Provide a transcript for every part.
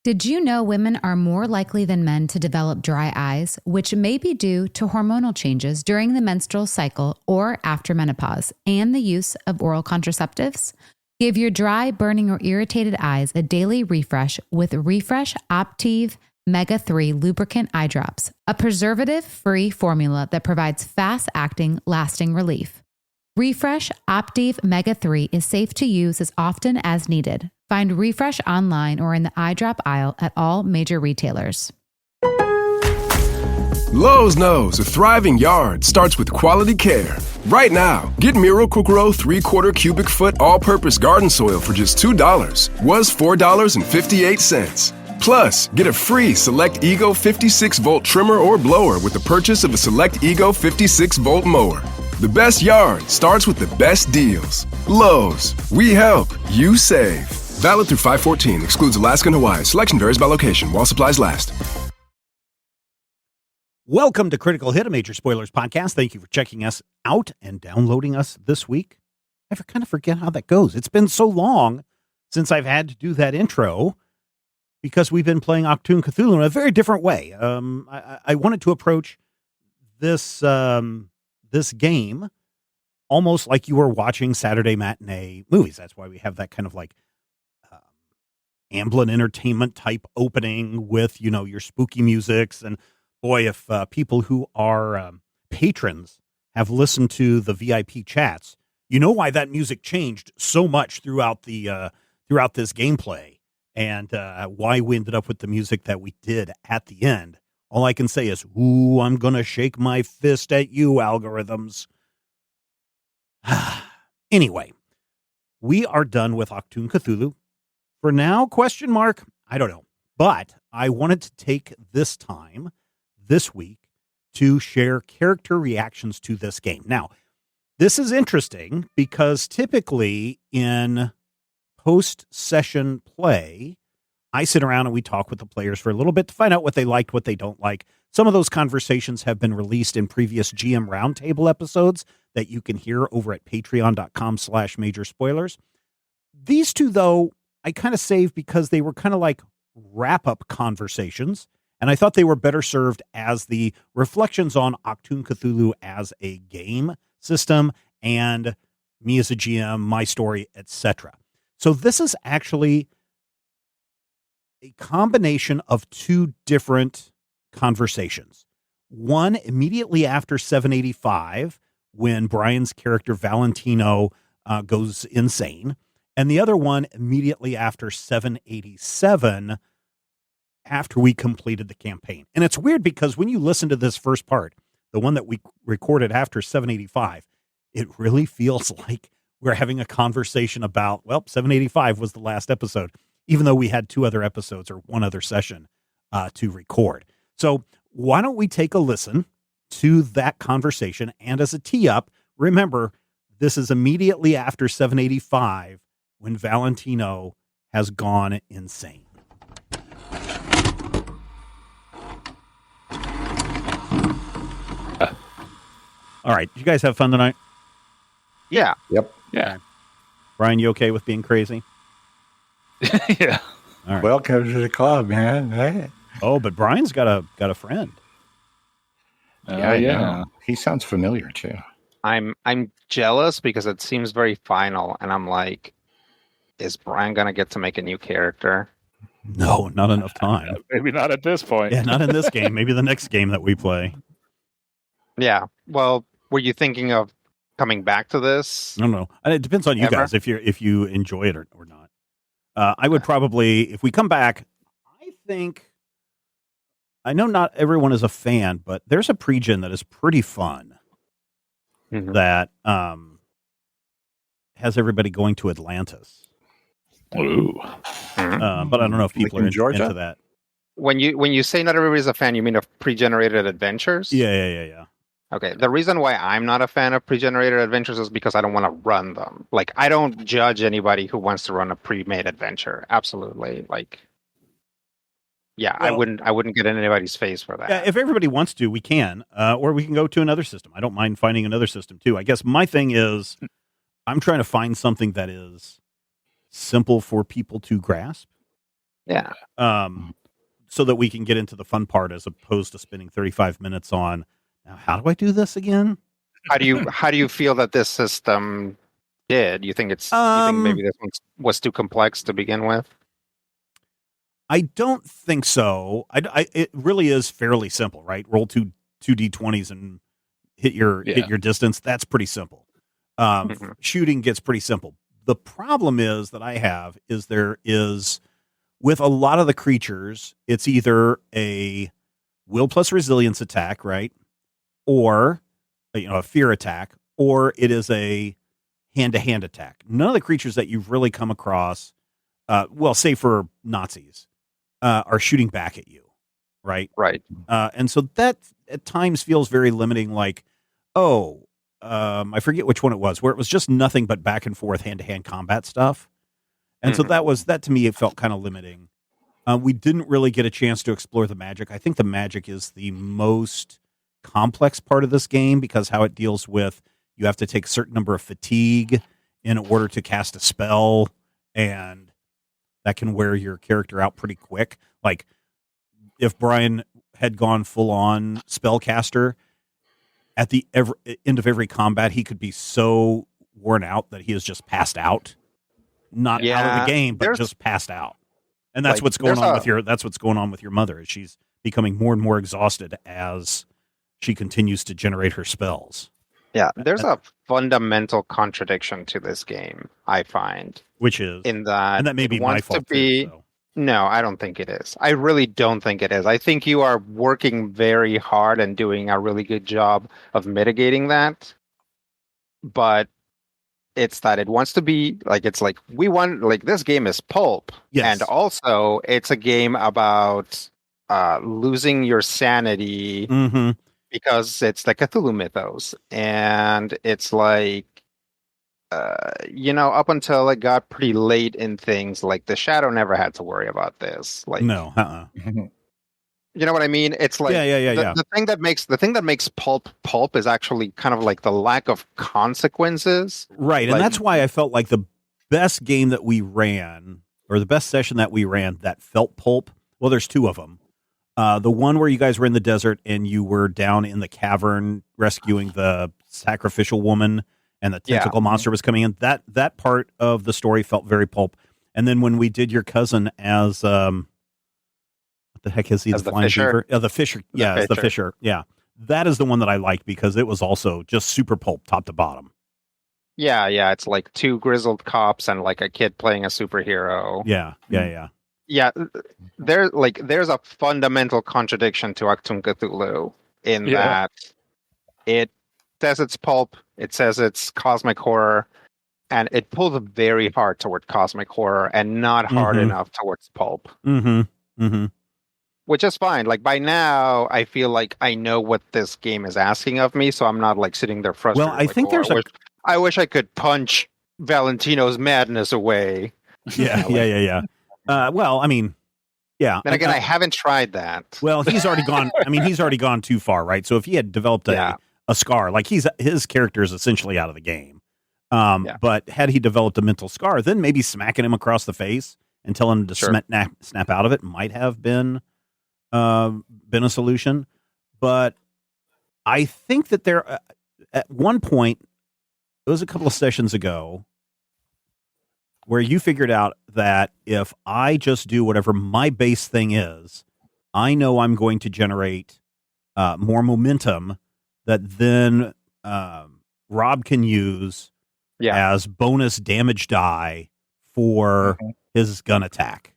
Did you know women are more likely than men to develop dry eyes, which may be due to hormonal changes during the menstrual cycle or after menopause, and the use of oral contraceptives? Give your dry, burning, or irritated eyes a daily refresh with Refresh Optive Mega 3 Lubricant Eye Drops, a preservative-free formula that provides fast-acting, lasting relief. Refresh Optive Mega 3 is safe to use as often as needed. Find Refresh online or in the eye drop aisle at all major retailers. Lowe's knows a thriving yard starts with quality care. Right now, get Miracle-Gro 3/4 cubic foot all-purpose garden soil for just $2. Was $4.58. Plus, get a free Select Ego 56-volt trimmer or blower with the purchase of a Select Ego 56-volt mower. The best yard starts with the best deals. Lowe's, we help, you save. Valid through 5/14. Excludes Alaska and Hawaii. Selection varies by location while supplies last. Welcome to Critical Hit, a Major Spoilers podcast. Thank you for checking us out and downloading us this week. I kind of forget how that goes. It's been so long since I've had to do that intro because we've been playing Achtung, Cthulhu in a very different way. I wanted to approach this this game almost like you were watching Saturday matinee movies. That's why we have that kind of like Amblin Entertainment type opening with, you know, your spooky musics. And boy, if people who are patrons have listened to the VIP chats, you know why that music changed so much throughout the throughout this gameplay, and why we ended up with the music that we did at the end. All I can say is, ooh, I'm going to shake my fist at you, algorithms. Anyway, we are done with Achtung, Cthulhu. For now, question mark, I don't know. But I wanted to take this time, this week, to share character reactions to this game. Now, this is interesting because typically in post-session play, I sit around and we talk with the players for a little bit to find out what they liked, what they don't like. Some of those conversations have been released in previous GM Roundtable episodes that you can hear over at patreon.com/major spoilers. These two, though, I kind of saved because they were kind of like wrap-up conversations, and I thought they were better served as the reflections on Achtung Cthulhu as a game system and me as a GM, my story, etc. So this is actually a combination of two different conversations. One immediately after 785, when Brian's character Valentino goes insane, and the other one immediately after 787, after we completed the campaign. And it's weird because when you listen to this first part, the one that we recorded after 785, it really feels like we're having a conversation about, well, 785 was the last episode, even though we had two other episodes or one other session to record. So why don't we take a listen to that conversation? And as a tee-up, remember, this is immediately after 785 when Valentino has gone insane. All right. Did you guys have fun tonight? Yeah. Yep. Yeah. Brian, you okay with being crazy? Yeah. All right. Welcome to the club, man. Hey. Oh, but Brian's got a friend. Yeah. He sounds familiar too. I'm jealous because it seems very final, and I'm like, is Brian gonna get to make a new character? No, not enough time. Maybe not at this point. Yeah, not in this game. Maybe the next game that we play. Yeah. Well, were you thinking of coming back to this? I don't know. It depends on you Ever? guys if you enjoy it or not. I would probably, if we come back, I know not everyone is a fan, but there's a pre-gen that is pretty fun that has everybody going to Atlantis. Ooh. But I don't know if people are into that. When you say not everybody's a fan, you mean of pre-generated adventures? Yeah. Okay. The reason why I'm not a fan of pre-generated adventures is because I don't want to run them. Like, I don't judge anybody who wants to run a pre-made adventure. Absolutely. Like, yeah, well, I wouldn't get in anybody's face for that. Yeah, if everybody wants to, we can, or we can go to another system. I don't mind finding another system too. I guess my thing is, I'm trying to find something that is simple for people to grasp. Yeah. So that we can get into the fun part as opposed to spending 35 minutes on, now how do I do this again? How do you feel that this system did? You think you think maybe this one was too complex to begin with? I don't think so. It really is fairly simple, right? Roll two d20s and hit your distance. That's pretty simple. Shooting gets pretty simple. The problem is that I have is there is with a lot of the creatures, it's either a will plus resilience attack, right? Or a fear attack, or it is a hand-to-hand attack. None of the creatures that you've really come across, say for Nazis, are shooting back at you, right? Right. And so that at times feels very limiting, like, I forget which one it was, where it was just nothing but back and forth hand-to-hand combat stuff. And so that to me, it felt kind of limiting. We didn't really get a chance to explore the magic. I think the magic is the most complex part of this game because how it deals with, you have to take a certain number of fatigue in order to cast a spell, and that can wear your character out pretty quick. Like, if Brian had gone full-on spellcaster, at the end of every combat, he could be so worn out that he is just passed out. Not out of the game, but just passed out. And that's what's going on with your mother, is she's becoming more and more exhausted as she continues to generate her spells. Yeah, there's a fundamental contradiction to this game, I find. Which is? In that, and that may be my fault. No, I don't think it is. I really don't think it is. I think you are working very hard and doing a really good job of mitigating that. But it's that it wants to be like, it's like, this game is pulp. Yes. And also it's a game about losing your sanity because it's the Cthulhu mythos. And it's like, up until it got pretty late in things, like the Shadow never had to worry about this. Like, no, you know what I mean? It's like the thing that makes pulp is actually kind of like the lack of consequences. Right, and that's why I felt like the best game that we ran, or the best session that we ran that felt pulp. Well, there's two of them. The one where you guys were in the desert and you were down in the cavern rescuing the sacrificial woman, and the tentacle monster was coming in. That part of the story felt very pulp. And then when we did your cousin as what the heck is he? As the flying fisher? beaver? The fisher. Yeah, as the fisher. Yeah. That is the one that I liked because it was also just super pulp top to bottom. Yeah. It's like two grizzled cops and like a kid playing a superhero. Yeah. Yeah. There's a fundamental contradiction to Achtung Cthulhu in that it says it's pulp, it says it's cosmic horror, and it pulls very hard toward cosmic horror and not hard enough towards pulp. Which is fine. Like, by now, I feel like I know what this game is asking of me, so I'm not like sitting there frustrated. Well, I think there's I wish I could punch Valentino's madness away. Yeah. Well, I mean, yeah. Then again, I haven't tried that. Well, he's already gone. I mean, he's already gone too far, right? So if he had developed a scar, like his character is essentially out of the game. But had he developed a mental scar, then maybe smacking him across the face and telling him to snap out of it might have been a solution. But I think that there, at one point, it was a couple of sessions ago, where you figured out that if I just do whatever my base thing is, I know I'm going to generate more momentum that then Rob can use as bonus damage die for his gun attack.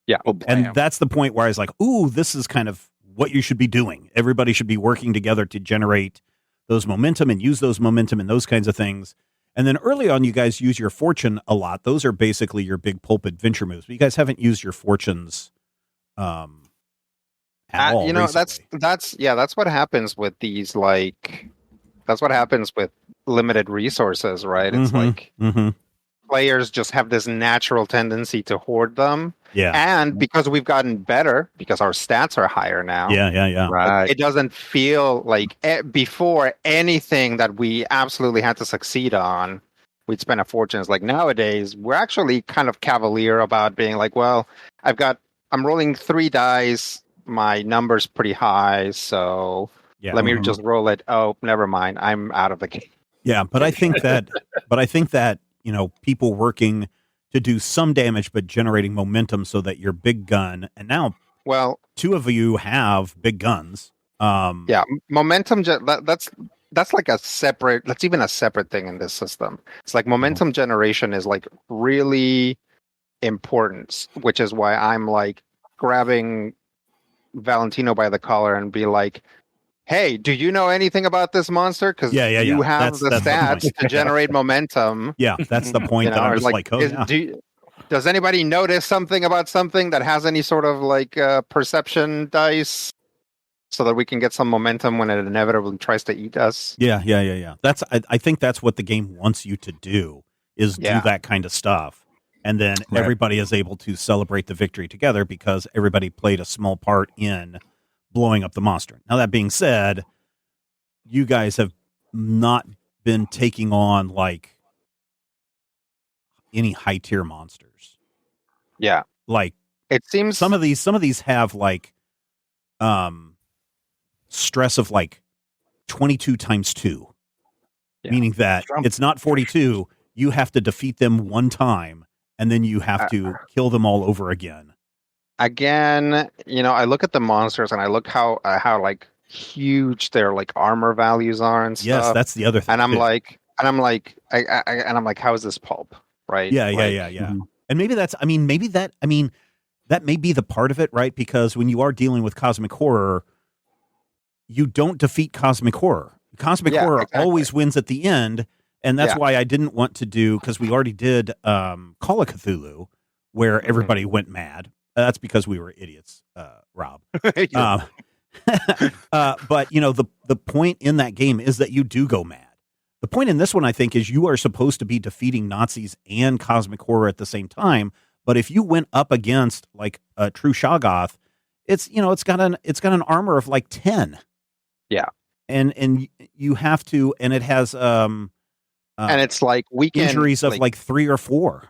Yeah. And that's the point where I was like, ooh, this is kind of what you should be doing. Everybody should be working together to generate those momentum and use those momentum and those kinds of things. And then early on, you guys use your fortune a lot. Those are basically your big pulp adventure moves. But you guys haven't used your fortunes at all. You know, recently. that's what happens with these, like, that's what happens with limited resources, right? It's like players just have this natural tendency to hoard them. Yeah. And because we've gotten better, because our stats are higher now. Yeah. Right. It doesn't feel like before anything that we absolutely had to succeed on, we'd spend a fortune. It's like nowadays, we're actually kind of cavalier about being like, well, I'm rolling 3 dice. My number's pretty high, so let me just roll it. Oh, never mind. I'm out of the game. Yeah, but I think that people working to do some damage but generating momentum so that your big gun, and now 2 of you have big guns. Momentum that's like that's even a separate thing in this system. It's like momentum generation is like really important, which is why I'm like grabbing Valentino by the collar and be like, hey, do you know anything about this monster? Because you have the stats to generate momentum. Yeah, that's the point. That I'm just does anybody notice something about something that has any sort of like perception dice so that we can get some momentum when it inevitably tries to eat us? Yeah. I think that's what the game wants you to do, is do that kind of stuff. And then everybody is able to celebrate the victory together because everybody played a small part in blowing up the monster. Now, that being said, you guys have not been taking on like any high tier monsters. Yeah. Like, it seems some of these have like stress of like 22 times 2, meaning that it's not 42. You have to defeat them one time, and then you have to kill them all over again. Again, I look at the monsters and I look how like huge their like armor values are and stuff. Yes, that's the other thing. And I'm like, how is this pulp? Right? Yeah. And maybe that may be the part of it, right? Because when you are dealing with cosmic horror, you don't defeat cosmic horror. Cosmic horror always wins at the end. And that's why I didn't want to do, because we already did Call of Cthulhu, where everybody went mad. That's because we were idiots, Rob. But the point in that game is that you do go mad. The point in this one, I think, is you are supposed to be defeating Nazis and cosmic horror at the same time. But if you went up against like a true Shoggoth, it's got an armor of like 10. Yeah, and you have to, and it has and it's like injuries of like 3 or 4.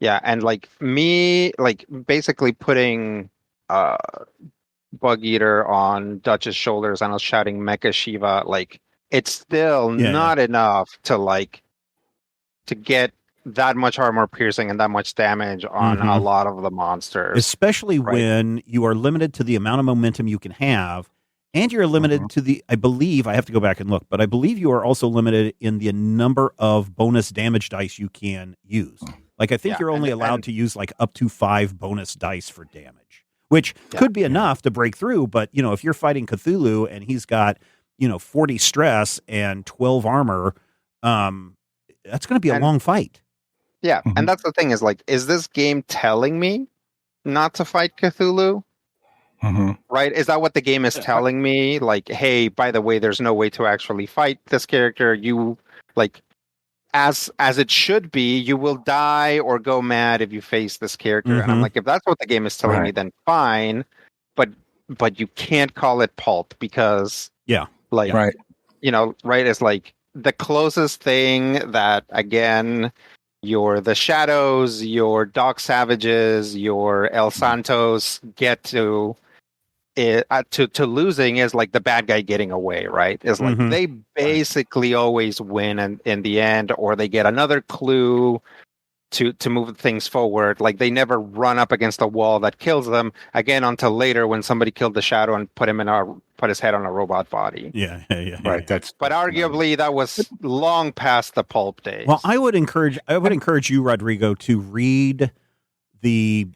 Yeah, and like me, like basically putting Bug Eater on Dutch's shoulders, and I was shouting Mecha Shiva, like it's still not enough to get that much armor piercing and that much damage on a lot of the monsters. Especially when you are limited to the amount of momentum you can have, and you're limited to I believe, I have to go back and look, but I believe you are also limited in the number of bonus damage dice you can use. Like, I think you're only allowed to use like up to 5 bonus dice for damage, which could be enough to break through. But, if you're fighting Cthulhu and he's got, 40 stress and 12 armor, that's going to be a long fight. Yeah. And that's the thing, is like, is this game telling me not to fight Cthulhu? Right? Is that what the game is telling me? Like, hey, by the way, there's no way to actually fight this character. You like, as it should be, you will die or go mad if you face this character. And I'm like, if that's what the game is telling me, then fine. But you can't call it pulp because it's like the closest thing that, again, your the Shadows, your Doc Savages, your El Santos get to losing is like the bad guy getting away, right? Is like they basically always win in the end, or they get another clue to move things forward. Like, they never run up against a wall that kills them again until later when somebody killed the Shadow and put his head on a robot body. Yeah. Right. But arguably that was long past the pulp days. Well, I would encourage you, Rodrigo, to read the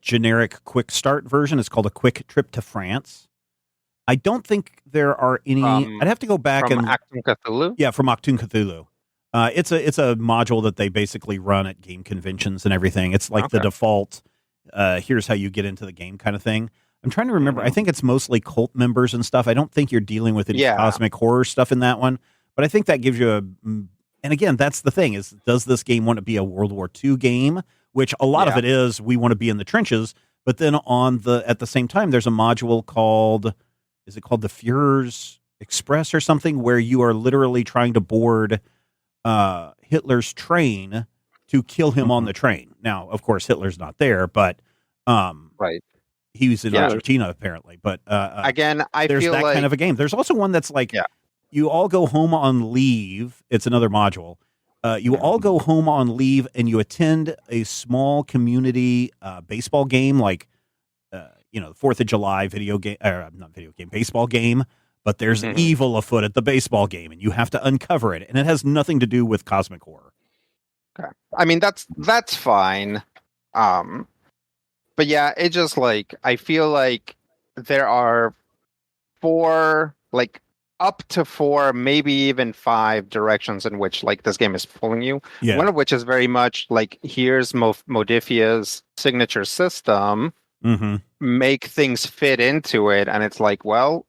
generic quick start version. It's called A Quick Trip to France. I don't think there are any. I'd have to go back from and Achtung Cthulhu. Yeah, from Achtung Cthulhu. It's a module that they basically run at game conventions and everything. It's like the default. Here's how you get into the game kind of thing. I'm trying to remember. I think it's mostly cult members and stuff. I don't think you're dealing with any cosmic horror stuff in that one. But I think that gives you and again, that's the thing, is does this game want to be a World War II game? Which a lot of it is, we want to be in the trenches. But then at the same time, there's a module called the Führer's Express or something, where you are literally trying to board Hitler's train to kill him on the train. Now, of course, Hitler's not there, but Right. He was in Yeah. Argentina apparently, but Again, I there's feel that like kind of a game. There's also one that's like Yeah. you all go home on leave. It's another module. You all go home on leave and you attend a small community baseball game, like the 4th of July video game, not video game, baseball game. But there's evil afoot at the baseball game, and you have to uncover it, and it has nothing to do with cosmic horror. Okay. I mean, that's fine. But yeah, it just like I feel like there are 4, like up to 4, maybe even 5 directions in which like this game is pulling you. Yeah. One of which is very much like here's Modifia's signature system. Mm-hmm. Make things fit into it, and it's like, well,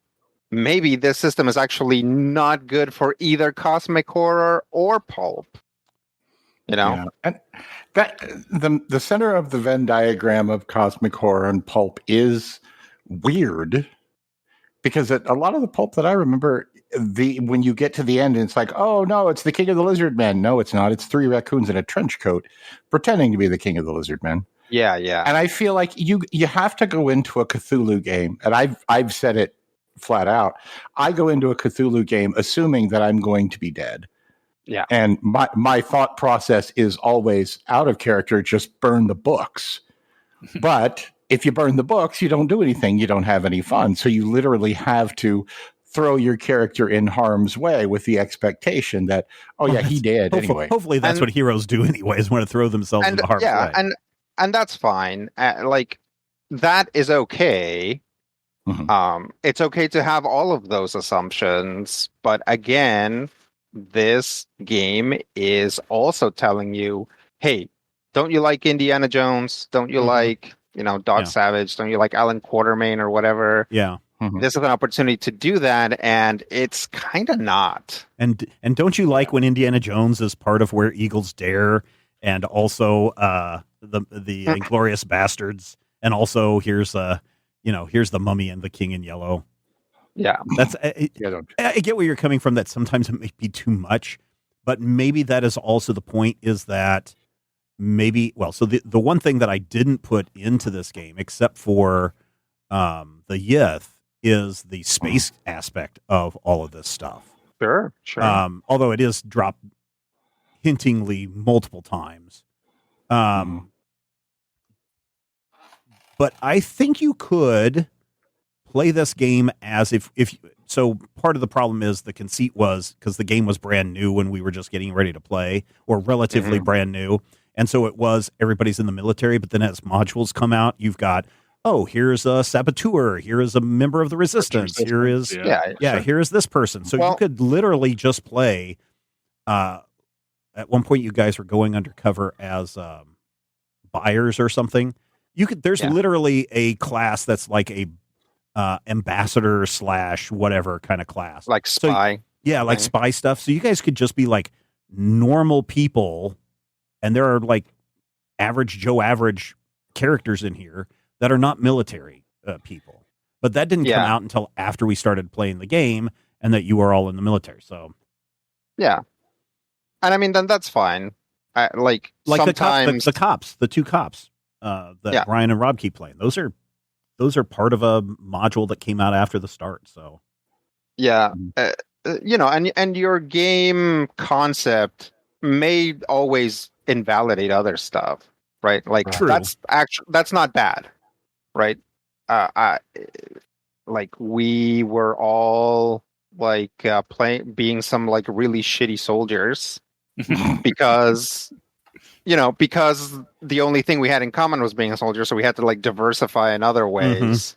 maybe this system is actually not good for either cosmic horror or pulp. Yeah. And that the center of the Venn diagram of cosmic horror and pulp is weird because a lot of the pulp that I remember, when you get to the end, it's like, oh no, it's the King of the Lizard Men. No, it's not. It's 3 raccoons in a trench coat pretending to be the King of the Lizard Men. Yeah, yeah. And I feel like you have to go into a Cthulhu game, and I've said it flat out. I go into a Cthulhu game assuming that I'm going to be dead. Yeah. And my thought process is always out of character, just burn the books. But if you burn the books, you don't do anything. You don't have any fun. So you literally have to throw your character in harm's way with the expectation that, he did anyway. Hopefully that's what heroes do anyways, want to throw themselves into harm's way. And that's fine. Like, that is okay. It's okay to have all of those assumptions, but again, this game is also telling you, hey, don't you like Indiana Jones? Don't you like, Dog Savage? Don't you like Alan Quatermain or whatever? Yeah. This is an opportunity to do that, and it's kind of not. And don't you like when Indiana Jones is part of Where Eagles Dare, and also the Inglorious Bastards, and also here's the Mummy and the King in Yellow. Yeah, that's I get where you're coming from. That sometimes it may be too much, but maybe that is also the point. Is that so the one thing that I didn't put into this game, except for the Yith, is the space aspect of all of this stuff. Sure. Although it is dropped hintingly multiple times. But I think you could play this game as if so part of the problem is the conceit was because the game was brand new when we were just getting ready to play, or relatively brand new. And so it was everybody's in the military, but then as modules come out, you've got, here's a saboteur, here is a member of the resistance, here is here is this person. So you could literally just play at one point you guys were going undercover as buyers or something. There's literally a class that's like a ambassador / whatever kind of class, like spy. So, like spy stuff. So you guys could just be like normal people, and there are like average characters in here that are not military people. But that didn't come out until after we started playing the game, and that you were all in the military. So and I mean, then that's fine. Like sometimes the 2 cops that Ryan and Rob keep playing. Those are part of a module that came out after the start. So, and your game concept may always invalidate other stuff, right? Like that's not bad, right? Like we were all like being some like really shitty soldiers because the only thing we had in common was being a soldier, so we had to like diversify in other ways.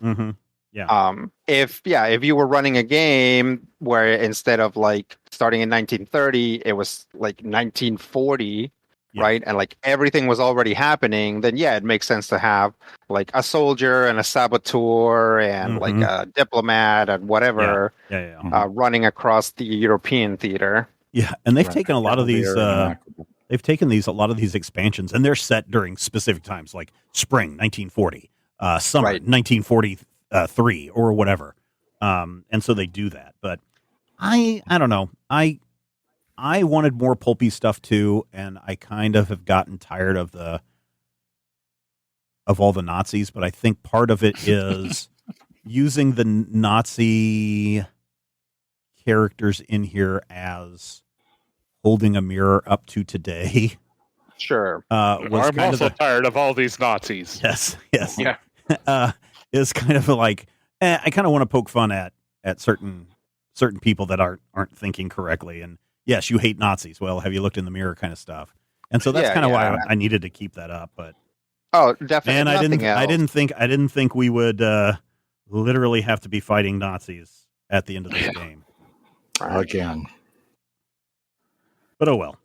If you were running a game where instead of like starting in 1930, it was like 1940, right, and like everything was already happening, then it makes sense to have like a soldier and a saboteur and like a diplomat and whatever running across the European theater. Yeah, and they've taken a lot of these. They've taken a lot of these expansions, and they're set during specific times, like spring 1940, summer 1943, or whatever. And so they do that. But I don't know. I wanted more pulpy stuff too, and I kind of have gotten tired of all the Nazis, but I think part of it is using the Nazi characters in here as holding a mirror up to today. Sure. Was I'm also tired of all these Nazis. Yes. Yeah. Is kind of like I kind of want to poke fun at certain people that aren't thinking correctly. And yes, you hate Nazis. Well, have you looked in the mirror, kind of stuff. And so that's kind of why I needed to keep that up. But definitely. and I didn't think we would literally have to be fighting Nazis at the end of this game again. But oh well.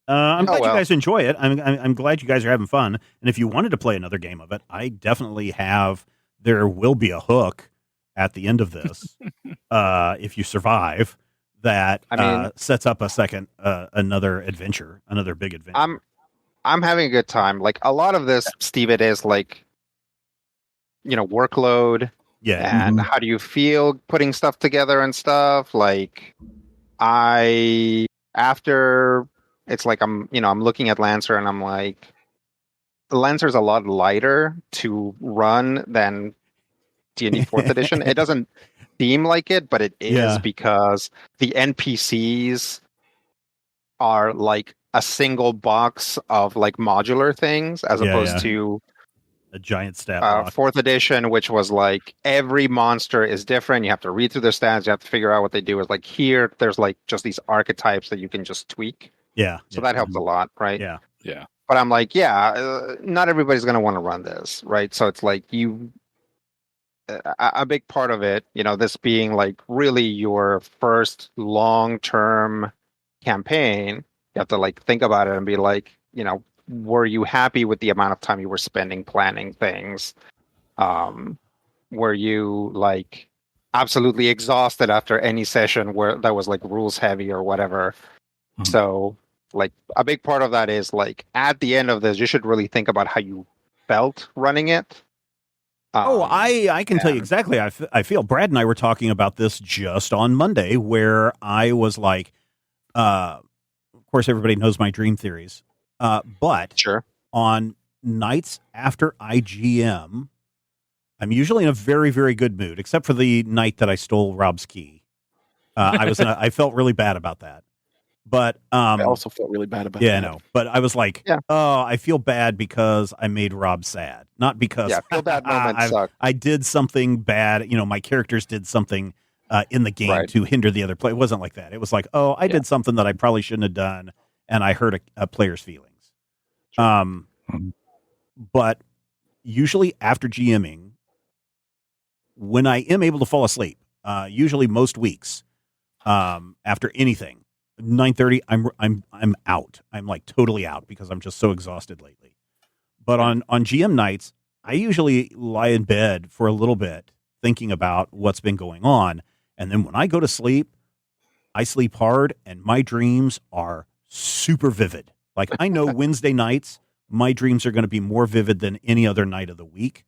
I'm glad you guys enjoy it. I'm glad you guys are having fun. And if you wanted to play another game of it, I definitely have. There will be a hook at the end of this, if you survive. That sets up another adventure, another big adventure. I'm having a good time. Like a lot of this, Steve, it is like, workload. Yeah. And how do you feel putting stuff together and stuff? Like after it's like I'm looking at Lancer and I'm like, Lancer's a lot lighter to run than D&D 4th edition. It doesn't seem like it, but it is because the NPCs are like a single box of like modular things as opposed to a giant stat block. 4th edition, which was like every monster is different. You have to read through their stats. You have to figure out what they do. Is like here, there's like just these archetypes that you can just tweak. Yeah. So that helps a lot, right? Yeah. Yeah. But I'm like, not everybody's going to want to run this, right? So it's like a big part of it, this being like really your first long-term campaign, you have to like think about it and be like, were you happy with the amount of time you were spending planning things? Were you like absolutely exhausted after any session where that was like rules heavy or whatever? Mm-hmm. So like a big part of that is like at the end of this, you should really think about how you felt running it. I can tell you exactly. I feel Brad and I were talking about this just on Monday, where I was like, of course, everybody knows my dream theories, but sure. On nights after IGM, I'm usually in a very, very good mood, except for the night that I stole Rob's key. I felt really bad about that. But I also felt really bad about that. Yeah, I know. But I was like, I feel bad because I made Rob sad. Not because feel bad moments suck. I did something bad. My characters did something in the game to hinder the other player. It wasn't like that. It was like, I did something that I probably shouldn't have done, and I hurt a player's feelings. Sure. But usually after GMing, when I am able to fall asleep, usually most weeks, after anything, 9:30, I'm out. I'm like totally out because I'm just so exhausted lately. But on GM nights, I usually lie in bed for a little bit thinking about what's been going on. And then when I go to sleep, I sleep hard and my dreams are super vivid. Like I know Wednesday nights, my dreams are going to be more vivid than any other night of the week.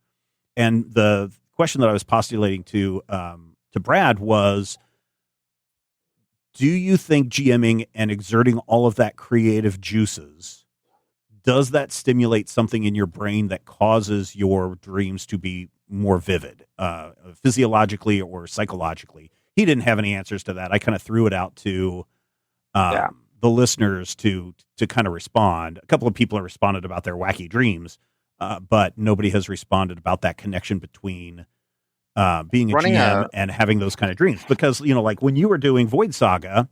And the question that I was postulating to Brad was, do you think GMing and exerting all of that creative juices, does that stimulate something in your brain that causes your dreams to be more vivid, physiologically or psychologically? He didn't have any answers to that. I kind of threw it out to the listeners to kind of respond. A couple of people have responded about their wacky dreams, but nobody has responded about that connection between being a GM and having those kind of dreams. Because, like when you were doing Void Saga,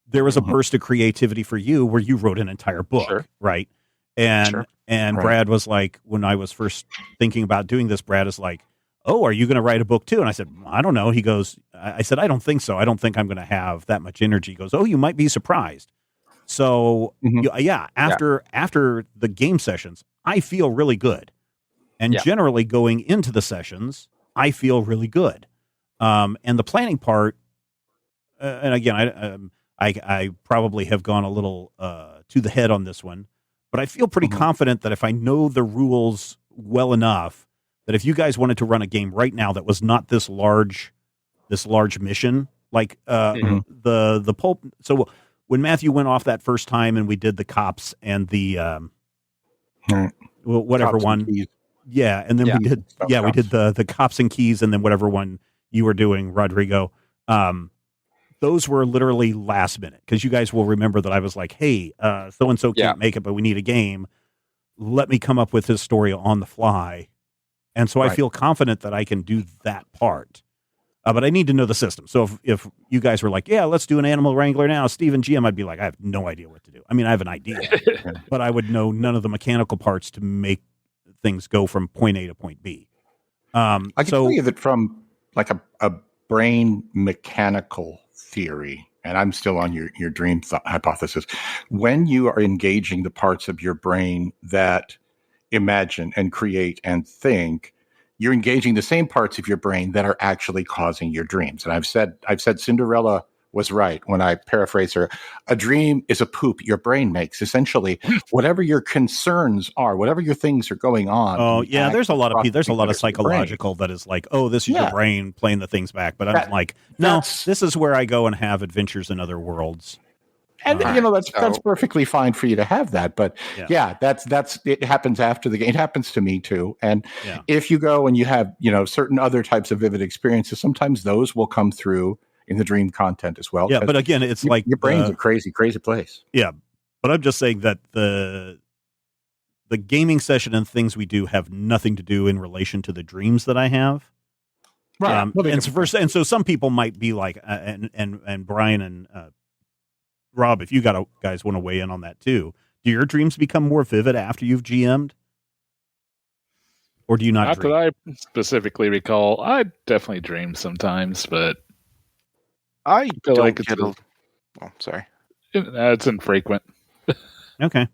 there was a burst of creativity for you where you wrote an entire book, right? And Brad was like, when I was first thinking about doing this, Brad is like, oh, are you going to write a book too? And I said, I don't know. He goes, I said, I don't think so. I don't think I'm going to have that much energy. He goes, oh, you might be surprised. So after the game sessions, I feel really good. And generally going into the sessions, I feel really good. And the planning part, and again, I probably have gone a little to the head on this one, but I feel pretty confident that if I know the rules well enough, that if you guys wanted to run a game right now that was not this large mission, like the pulp. So when Matthew went off that first time and we did the cops and the whatever cops one, Yeah, and then we did the cops and keys, and then whatever one you were doing, Rodrigo. Those were literally last minute, because you guys will remember that I was like, hey, so and so can't make it, but we need a game. Let me come up with his story on the fly. And so I feel confident that I can do that part. But I need to know the system. So if you guys were like, yeah, let's do an animal wrangler now, Stephen GM, I'd be like, I have no idea what to do. I mean, I have an idea, but I would know none of the mechanical parts to make things go from point A to point B. I can tell you that from like a brain mechanical theory, and I'm still on your dream hypothesis, when you are engaging the parts of your brain that imagine and create and think, you're engaging the same parts of your brain that are actually causing your dreams. And I've said Cinderella was right when I paraphrase her. A dream is a poop your brain makes. Essentially, whatever your concerns are, whatever your things are going on. Oh yeah, there's a lot of psychological that is like, oh, this is your brain playing the things back. But I'm like, no, this is where I go and have adventures in other worlds. And that's perfectly fine for you to have that, but that's it happens after the game. It happens to me too. And if you go and you have certain other types of vivid experiences, sometimes those will come through in the dream content as well. Yeah, but again, it's like your brain's a crazy place. Yeah, but I'm just saying that the gaming session and things we do have nothing to do in relation to the dreams that I have. Right, and so some people might be like, and Brian and Rob, if you guys want to weigh in on that too, do your dreams become more vivid after you've GM'd? Or do you not dream? That I specifically recall, I definitely dream sometimes, but I feel don't like sorry. It's infrequent. Okay.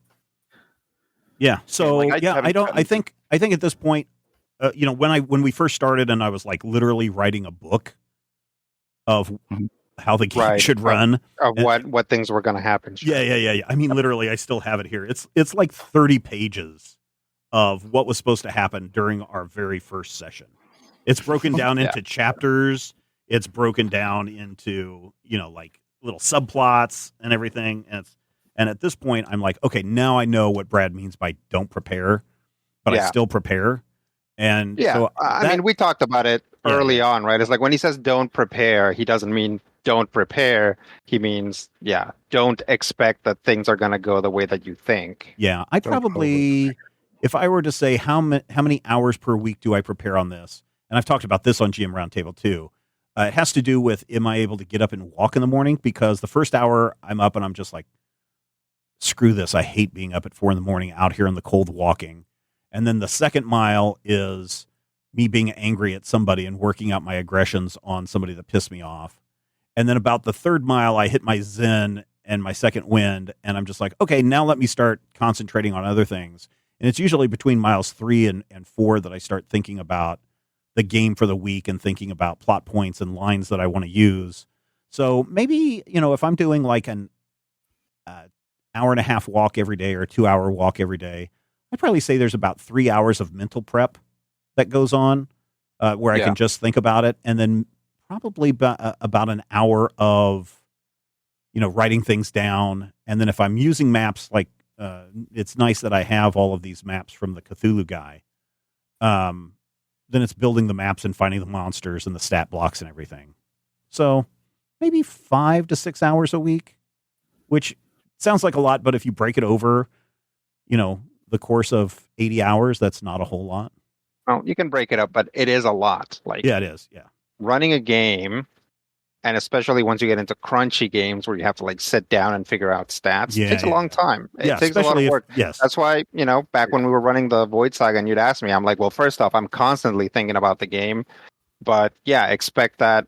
Yeah. So I think at this point, when we first started and I was like literally writing a book of how the game should run, of what things were going to happen. Sure. Yeah. I mean, literally, I still have it here. It's like 30 pages of what was supposed to happen during our very first session. It's broken down into chapters. It's broken down into like little subplots and everything. And at this point, I'm like, okay, now I know what Brad means by don't prepare, but I still prepare. And so I mean, we talked about it early on, right? It's like when he says don't prepare, he doesn't mean don't prepare. He means, don't expect that things are going to go the way that you think. Yeah, I probably, if I were to say how many hours per week do I prepare on this, and I've talked about this on GM Roundtable too, it has to do with, am I able to get up and walk in the morning? Because the first hour I'm up and I'm just like, screw this. I hate being up at 4 a.m. out here in the cold walking. And then the second mile is me being angry at somebody and working out my aggressions on somebody that pissed me off. And then about the third mile, I hit my zen and my second wind. And I'm just like, okay, now let me start concentrating on other things. And it's usually between miles 3 and 4 that I start thinking about the game for the week and thinking about plot points and lines that I want to use. So maybe, if I'm doing like an hour and a half walk every day or a 2-hour walk every day, I'd probably say there's about 3 hours of mental prep that goes on where I can just think about it. And then probably about an hour of, writing things down. And then if I'm using maps, like it's nice that I have all of these maps from the Cthulhu guy. Then it's building the maps and finding the monsters and the stat blocks and everything. So maybe 5 to 6 hours a week, which sounds like a lot, but if you break it over, the course of 80 hours, that's not a whole lot. Well, you can break it up, but it is a lot. Like, yeah, it is. Yeah. Running a game, and especially once you get into crunchy games where you have to like sit down and figure out stats, it takes a long time. It takes a lot of work. Yes. That's why, back when we were running the Void Saga and you'd ask me, I'm like, well, first off, I'm constantly thinking about the game. But expect that,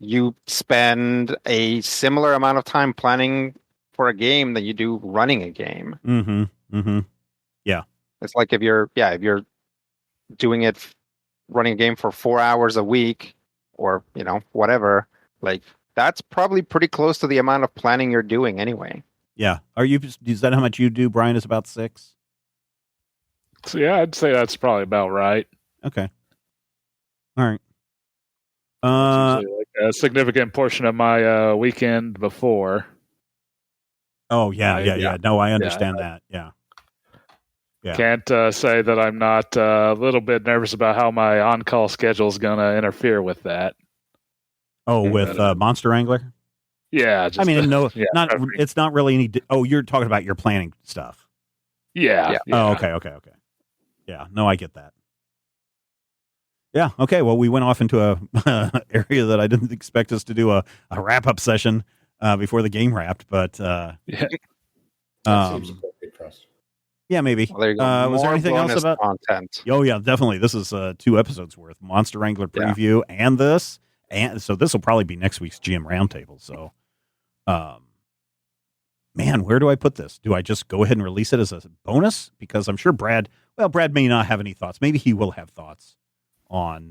you spend a similar amount of time planning for a game than you do running a game. Mm-hmm. Mm-hmm. Yeah. It's like if you're doing it, running a game for 4 hours a week or, whatever, like that's probably pretty close to the amount of planning you're doing anyway. Yeah. Is that how much you do, Brian? Is about 6? So yeah, I'd say that's probably about right. Okay. All right. Like a significant portion of my weekend before. Oh yeah. No, I understand that. Yeah. Can't say that I'm not a little bit nervous about how my on-call schedule is going to interfere with that. Oh, with Monster Angler? Yeah. I mean, it's not really any. You're talking about your planning stuff. Yeah. Oh, okay. Yeah, no, I get that. Yeah, okay. Well, we went off into a area that I didn't expect us to do a wrap-up session before the game wrapped, but That seems appropriate for us. Yeah, maybe. Well, there you go. Was there anything else about content? Oh, yeah, definitely. This is 2 episodes worth. Monster Angler preview and this. And so this will probably be next week's GM Roundtable. So, man, where do I put this? Do I just go ahead and release it as a bonus? Because I'm sure Brad may not have any thoughts. Maybe he will have thoughts on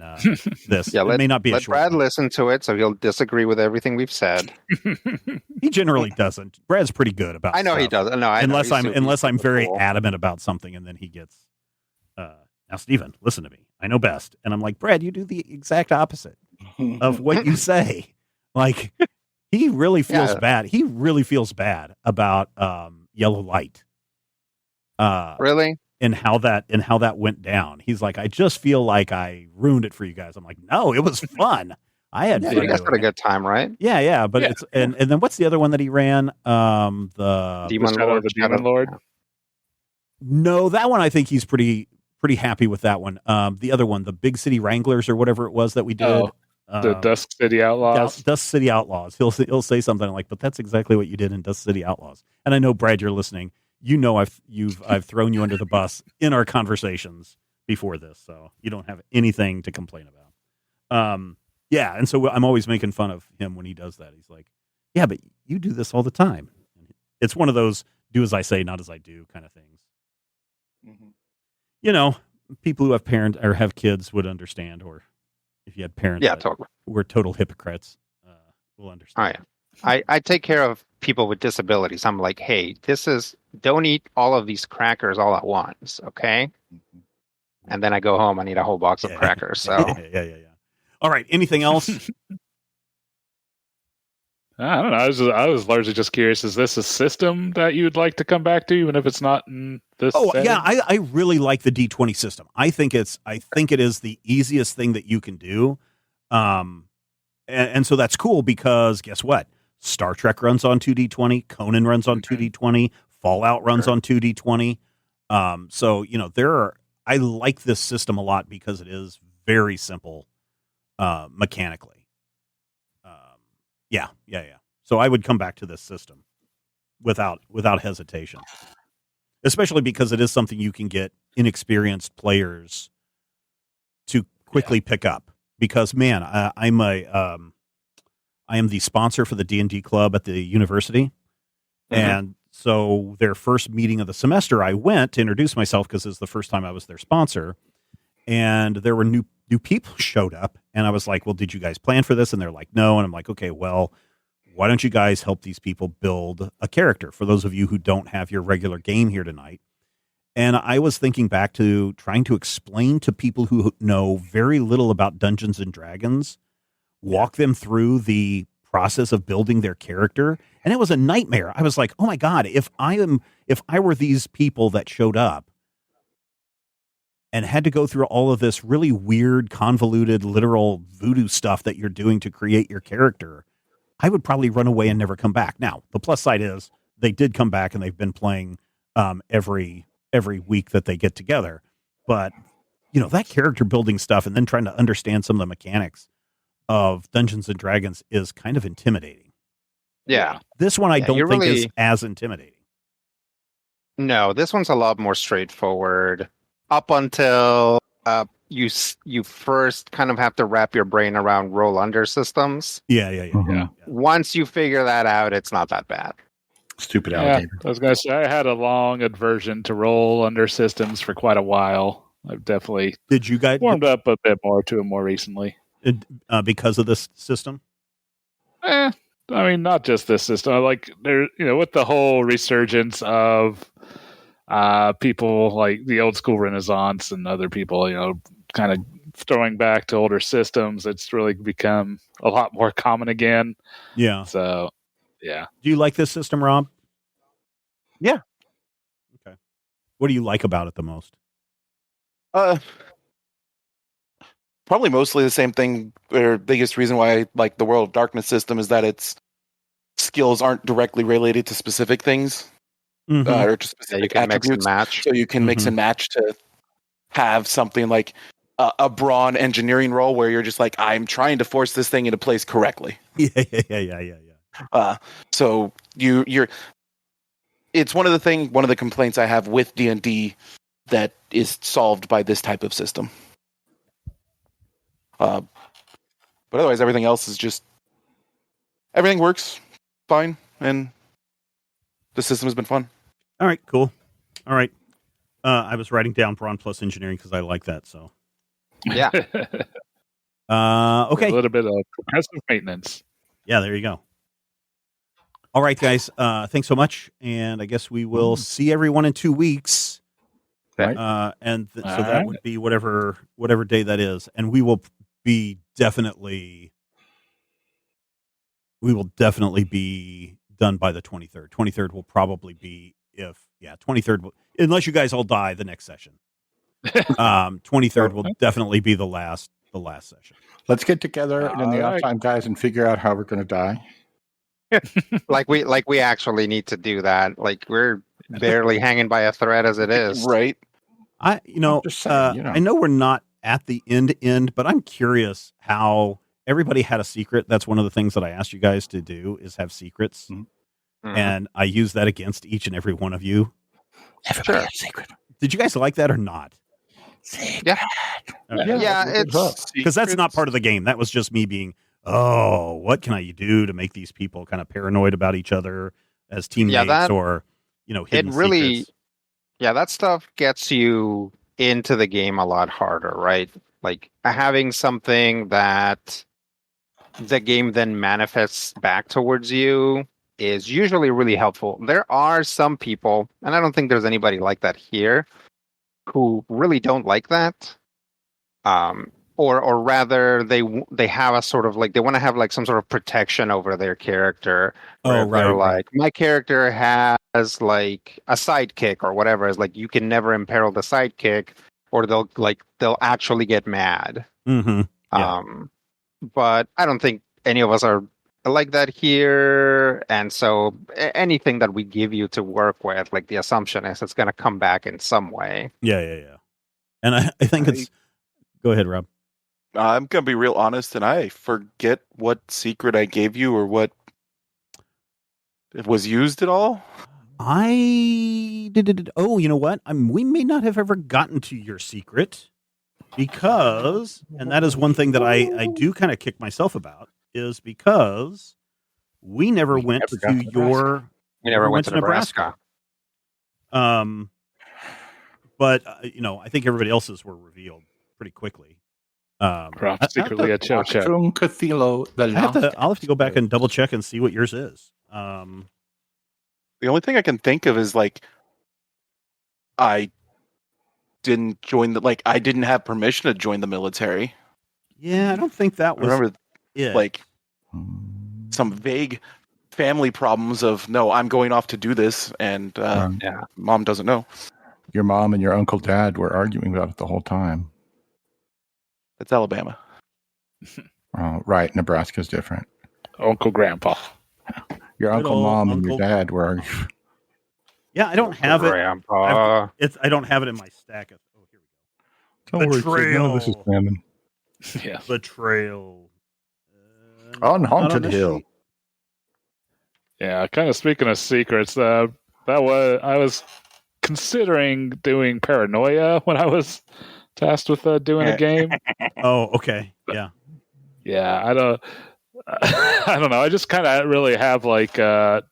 this. It may not be a short Brad one. listen to it, so he'll disagree with everything we've said. He generally doesn't. Brad's pretty good about I know stuff. he doesn't. No, unless I'm very adamant about something, and then he gets now, Steven, listen to me. I know best. And I'm like, Brad, you do the exact opposite of what you say. Like, he really feels bad. He really feels bad about Yellow Light. Really? And how that went down. He's like, I just feel like I ruined it for you guys. I'm like, no, it was fun. I had fun. You guys had a good time, right? Yeah. But it's and then what's the other one that he ran? The Demon Lord. No, that one I think he's pretty happy with that one. The other one, the Big City Wranglers or whatever it was that we did. The Dusk City Outlaws. Dusk City Outlaws. He'll say something like, but that's exactly what you did in Dusk City Outlaws. And I know, Brad, you're listening. You know I've thrown you under the bus in our conversations before this, so you don't have anything to complain about. Yeah, and so I'm always making fun of him when he does that. He's like, yeah, but you do this all the time. It's one of those do as I say, not as I do kind of things. Mm-hmm. You know, people who have parents or have kids would understand, or if you had parents totally. who were total hypocrites, will understand. Oh, yeah. I take care of people with disabilities. I'm like, hey, don't eat all of these crackers all at once, okay? Mm-hmm. And then I go home and eat a whole box of crackers. So yeah. All right. Anything else? I don't know. I was largely just curious. Is this a system that you would like to come back to, even if it's not in this? Oh, setting? yeah. I really like the D20 system. I think it is the easiest thing that you can do. And so that's cool because guess what? Star Trek runs on 2D20. Conan runs on 2D20. Fallout runs on 2D20. So, I like this system a lot because it is very simple mechanically. Yeah. So I would come back to this system without hesitation, especially because it is something you can get inexperienced players to quickly pick up. Because man, I am the sponsor for the D&D club at the university, and so their first meeting of the semester, I went to introduce myself because it's the first time I was their sponsor, and there were new people showed up, and I was like, well, did you guys plan for this? And they're like, no. And I'm like, okay, well, why don't you guys help these people build a character for those of you who don't have your regular game here tonight? And I was thinking back to trying to explain to people who know very little about Dungeons and Dragons, walk them through the process of building their character. And it was a nightmare. I was like, oh my God, if I were these people that showed up and had to go through all of this really weird, convoluted, literal voodoo stuff that you're doing to create your character, I would probably run away and never come back. Now, the plus side is they did come back and they've been playing every week that they get together. But, that character building stuff and then trying to understand some of the mechanics of Dungeons and Dragons is kind of intimidating. Yeah. This one I don't think is as intimidating. No, this one's a lot more straightforward up until you first kind of have to wrap your brain around roll under systems. Yeah. Once you figure that out, it's not that bad. Stupid alligator. I was going to say, I had a long aversion to roll under systems for quite a while. I've definitely warmed up a bit more to it more recently. Because of this system? I mean, not just this system. I like there, with the whole resurgence of people like the old school Renaissance and other people, kind of throwing back to older systems. It's really become a lot more common again. Yeah. So, yeah. Do you like this system, Rob? Yeah. Okay. What do you like about it the most? Probably mostly the same thing. Their biggest reason why I like the World of Darkness system is that its skills aren't directly related to specific things or to specific you can attributes. mix and match. So you can mix and match to have something like a brawn engineering role where you're just like, I'm trying to force this thing into place correctly. Yeah. So you're. It's one of the complaints I have with D&D that is solved by this type of system. But otherwise, everything else is just everything works fine, and the system has been fun. All right, cool. All right, I was writing down Brawn plus engineering because I like that. So Yeah. okay, A little bit of progressive maintenance. Yeah, there you go. All right, guys. Thanks so much, and I guess we will see everyone in 2 weeks. Right. So that would be whatever day that is, and we will definitely be done by the 23rd. 23rd will probably be 23rd will, unless you guys all die the next session. 23rd will definitely be the last session. Let's get together in the off time, guys, and figure out how we're going to die. like we actually need to do that. Like we're barely hanging by a thread as it is. Right. I know we're not at the end, but I'm curious how everybody had a secret. That's one of the things that I asked you guys to do is have secrets. And I use that against each and every one of you. Everybody has a secret. Did you guys like that or not? Yeah. Okay. Yeah, it's because that's not part of the game. That was just me being, what can I do to make these people kind of paranoid about each other as teammates or, hidden secrets? Yeah, that stuff gets you into the game a lot harder, right? Like having something that the game then manifests back towards you is usually really helpful. There are some people, and I don't think there's anybody like that here, who really don't like that. Or rather, they have a sort of like they want to have like some sort of protection over their character. They're like, my character has like a sidekick or whatever. It's like you can never imperil the sidekick, or they'll actually get mad. Mm-hmm. Yeah. But I don't think any of us are like that here, and so anything that we give you to work with, like the assumption is it's going to come back in some way. Yeah. And I think it's. Go ahead, Rob. I'm going to be real honest, and I forget what secret I gave you or what it was used at all. I did. Oh, you know what? We may not have ever gotten to your secret because, and that is one thing that I do kind of kick myself about, is because we never went to Nebraska. But I think everybody else's were revealed pretty quickly. Secretly a chow. Achtung, Cthulhu, I'll have to go back and double check and see what yours is. The only thing I can think of is like I didn't join I didn't have permission to join the military. Yeah, I don't think that was. I remember like some vague family problems of no, I'm going off to do this, and mom doesn't know. Your mom and your uncle dad were arguing about it the whole time. It's Alabama. Oh, right. Nebraska's different. Uncle Grandpa. Your uncle, mom, and your dad were arguing. Yeah, I don't have it. Grandpa. I don't have it in my stack. Here we go. Betrayal. This is famine. Yeah. Betrayal. On Haunted Hill. Yeah, kind of speaking of secrets, I was considering doing paranoia when I was tasked with doing a game. Oh, okay. Yeah. Yeah, I don't know. I just kind of really have like the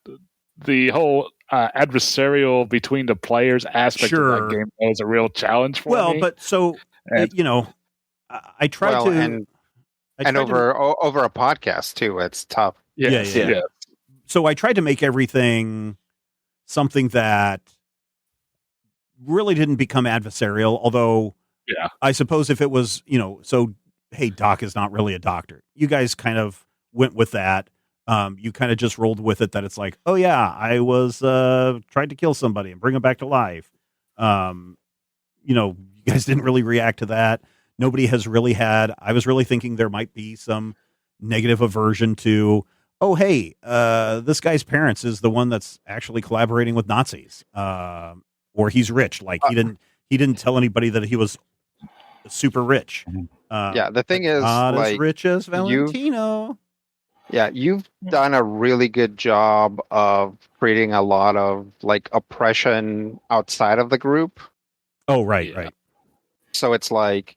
whole adversarial between the players aspect of that game was a real challenge for me. Well, but so I tried to, and over a podcast too. It's tough. Yeah. So I tried to make everything something that really didn't become adversarial, although I suppose if it was, so, hey, Doc is not really a doctor. You guys kind of went with that. You kind of just rolled with it that it's like, oh, yeah, I was tried to kill somebody and bring them back to life. You guys didn't really react to that. Nobody has really had. I was really thinking there might be some negative aversion to, oh, hey, this guy's parents is the one that's actually collaborating with Nazis, or he's rich. Like he didn't tell anybody that he was super rich. The thing is, not like, as rich as Valentino. You've done a really good job of creating a lot of like oppression outside of the group. Oh, right. So it's like,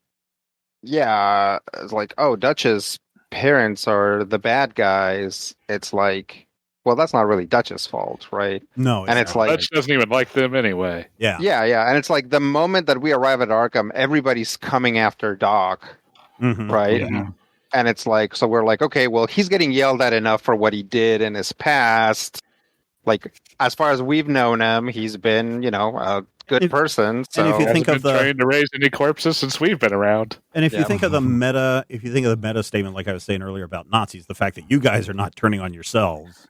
it's like, oh, Dutch's parents are the bad guys. It's like, well, that's not really Dutch's fault, right? No, and it's like Dutch doesn't even like them anyway. Yeah, and it's like the moment that we arrive at Arkham, everybody's coming after Doc, right? Yeah. And it's like, so we're like, okay, well, he's getting yelled at enough for what he did in his past. Like, as far as we've known him, he's been, a good person. So and if you think of trying to raise any corpses since we've been around, and if you think of the meta statement, like I was saying earlier about Nazis, the fact that you guys are not turning on yourselves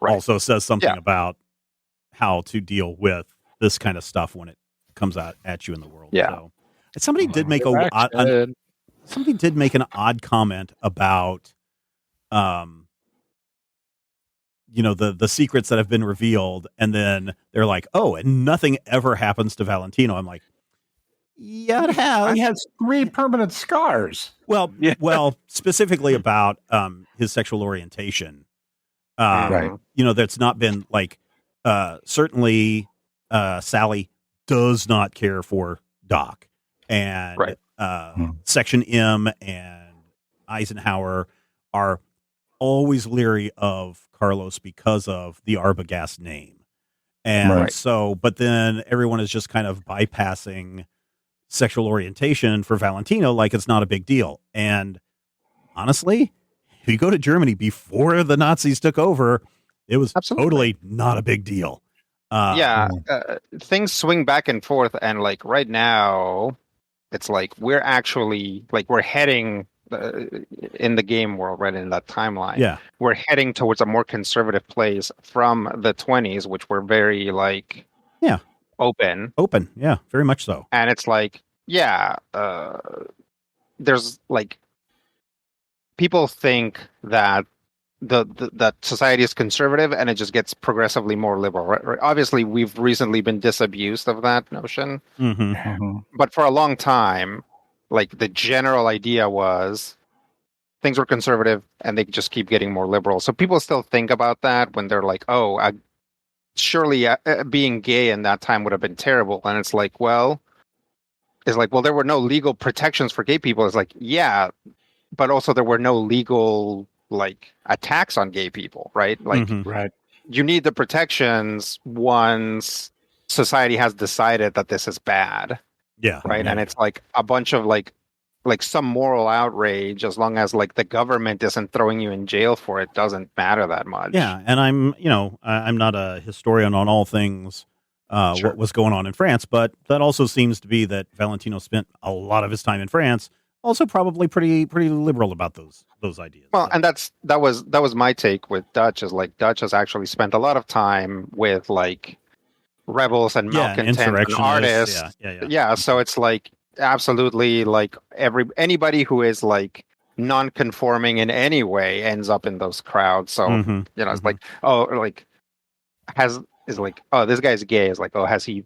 also says something about how to deal with this kind of stuff when it comes out at you in the world. Yeah. So, somebody did make somebody did make an odd comment about, the secrets that have been revealed, and then they're like, oh, and nothing ever happens to Valentino. I'm like, yeah, it has. He has 3 permanent scars. Well, specifically about his sexual orientation. Right. That's not been like, certainly Sally does not care for Doc, and Section M and Eisenhower are always leery of Carlos because of the Arbogast name. And so, but then everyone is just kind of bypassing sexual orientation for Valentino like it's not a big deal. And honestly, if you go to Germany before the Nazis took over, it was totally not a big deal. Things swing back and forth, and like right now, it's like we're actually like we're heading in the game world, right, in that timeline. Yeah, we're heading towards a more conservative place from the 20s, which were very like open. Yeah, very much so. And it's like there's like people think that that society is conservative and it just gets progressively more liberal, right? Obviously, we've recently been disabused of that notion, but for a long time, like the general idea was things were conservative and they just keep getting more liberal. So people still think about that when they're like, oh, surely being gay in that time would have been terrible. And it's like, well, there were no legal protections for gay people. It's like, yeah, but also there were no legal like attacks on gay people, right? Like, you need the protections once society has decided that this is bad. Yeah. Right. Yeah. And it's like a bunch of like some moral outrage, as long as like the government isn't throwing you in jail for it, doesn't matter that much. Yeah. And I'm not a historian on all things, what was going on in France, but that also seems to be that Valentino spent a lot of his time in France, also probably pretty liberal about those ideas. Well, and that was my take with Dutch, is like Dutch has actually spent a lot of time with like rebels and malcontents and artists. Yeah. So it's like absolutely like anybody who is like non-conforming in any way ends up in those crowds. So it's like, oh, like this guy's gay. It's like, oh, has he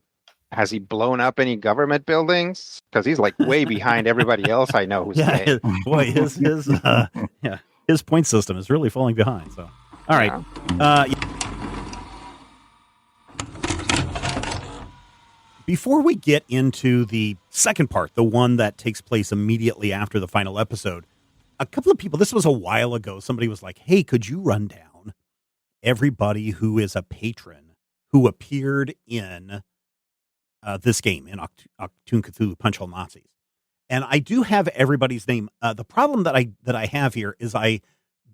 blown up any government buildings? Because he's like way behind everybody else I know who's gay. Boy, his point system is really falling behind. So, all right. Before we get into the second part, the one that takes place immediately after the final episode, a couple of people, this was a while ago, somebody was like, hey, could you run down everybody who is a patron who appeared in this game, in Achtung Cthulhu Punch All Nazis? And I do have everybody's name. The problem that I have here is I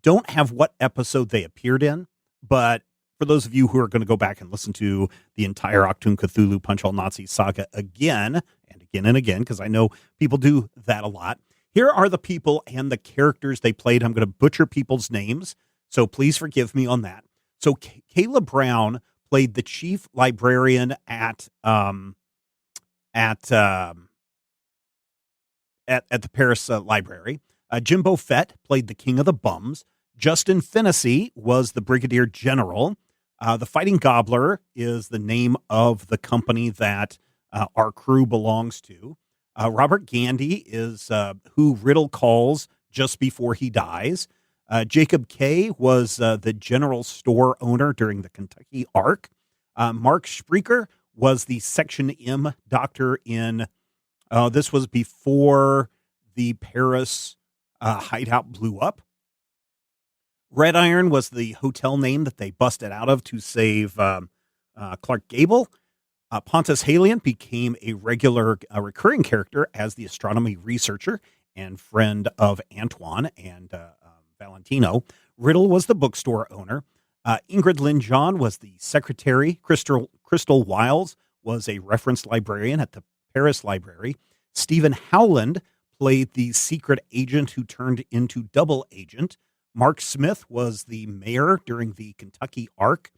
don't have what episode they appeared in, but for those of you who are going to go back and listen to the entire Achtung Cthulhu Punch All Nazis saga again and again and again, because I know people do that a lot, here are the people and the characters they played. I'm going to butcher people's names, so please forgive me on that. So Kayla Brown played the chief librarian at at the Paris Library. Jimbo Fett played the King of the Bums. Justin Fennessy was the Brigadier General. The Fighting Gobbler is the name of the company that our crew belongs to. Robert Gandy is who Riddle calls just before he dies. Jacob Kay was the general store owner during the Kentucky arc. Mark Sprecher was the Section M doctor in, this was before the Paris hideout blew up. Red Iron was the hotel name that they busted out of to save Clark Gable. Pontus Halion became a recurring character as the astronomy researcher and friend of Antoine and Valentino. Riddle was the bookstore owner. Ingrid Lynn John was the secretary. Crystal Wiles was a reference librarian at the Paris Library. Stephen Howland played the secret agent who turned into double agent. Mark Smith was the mayor during the Kentucky arc.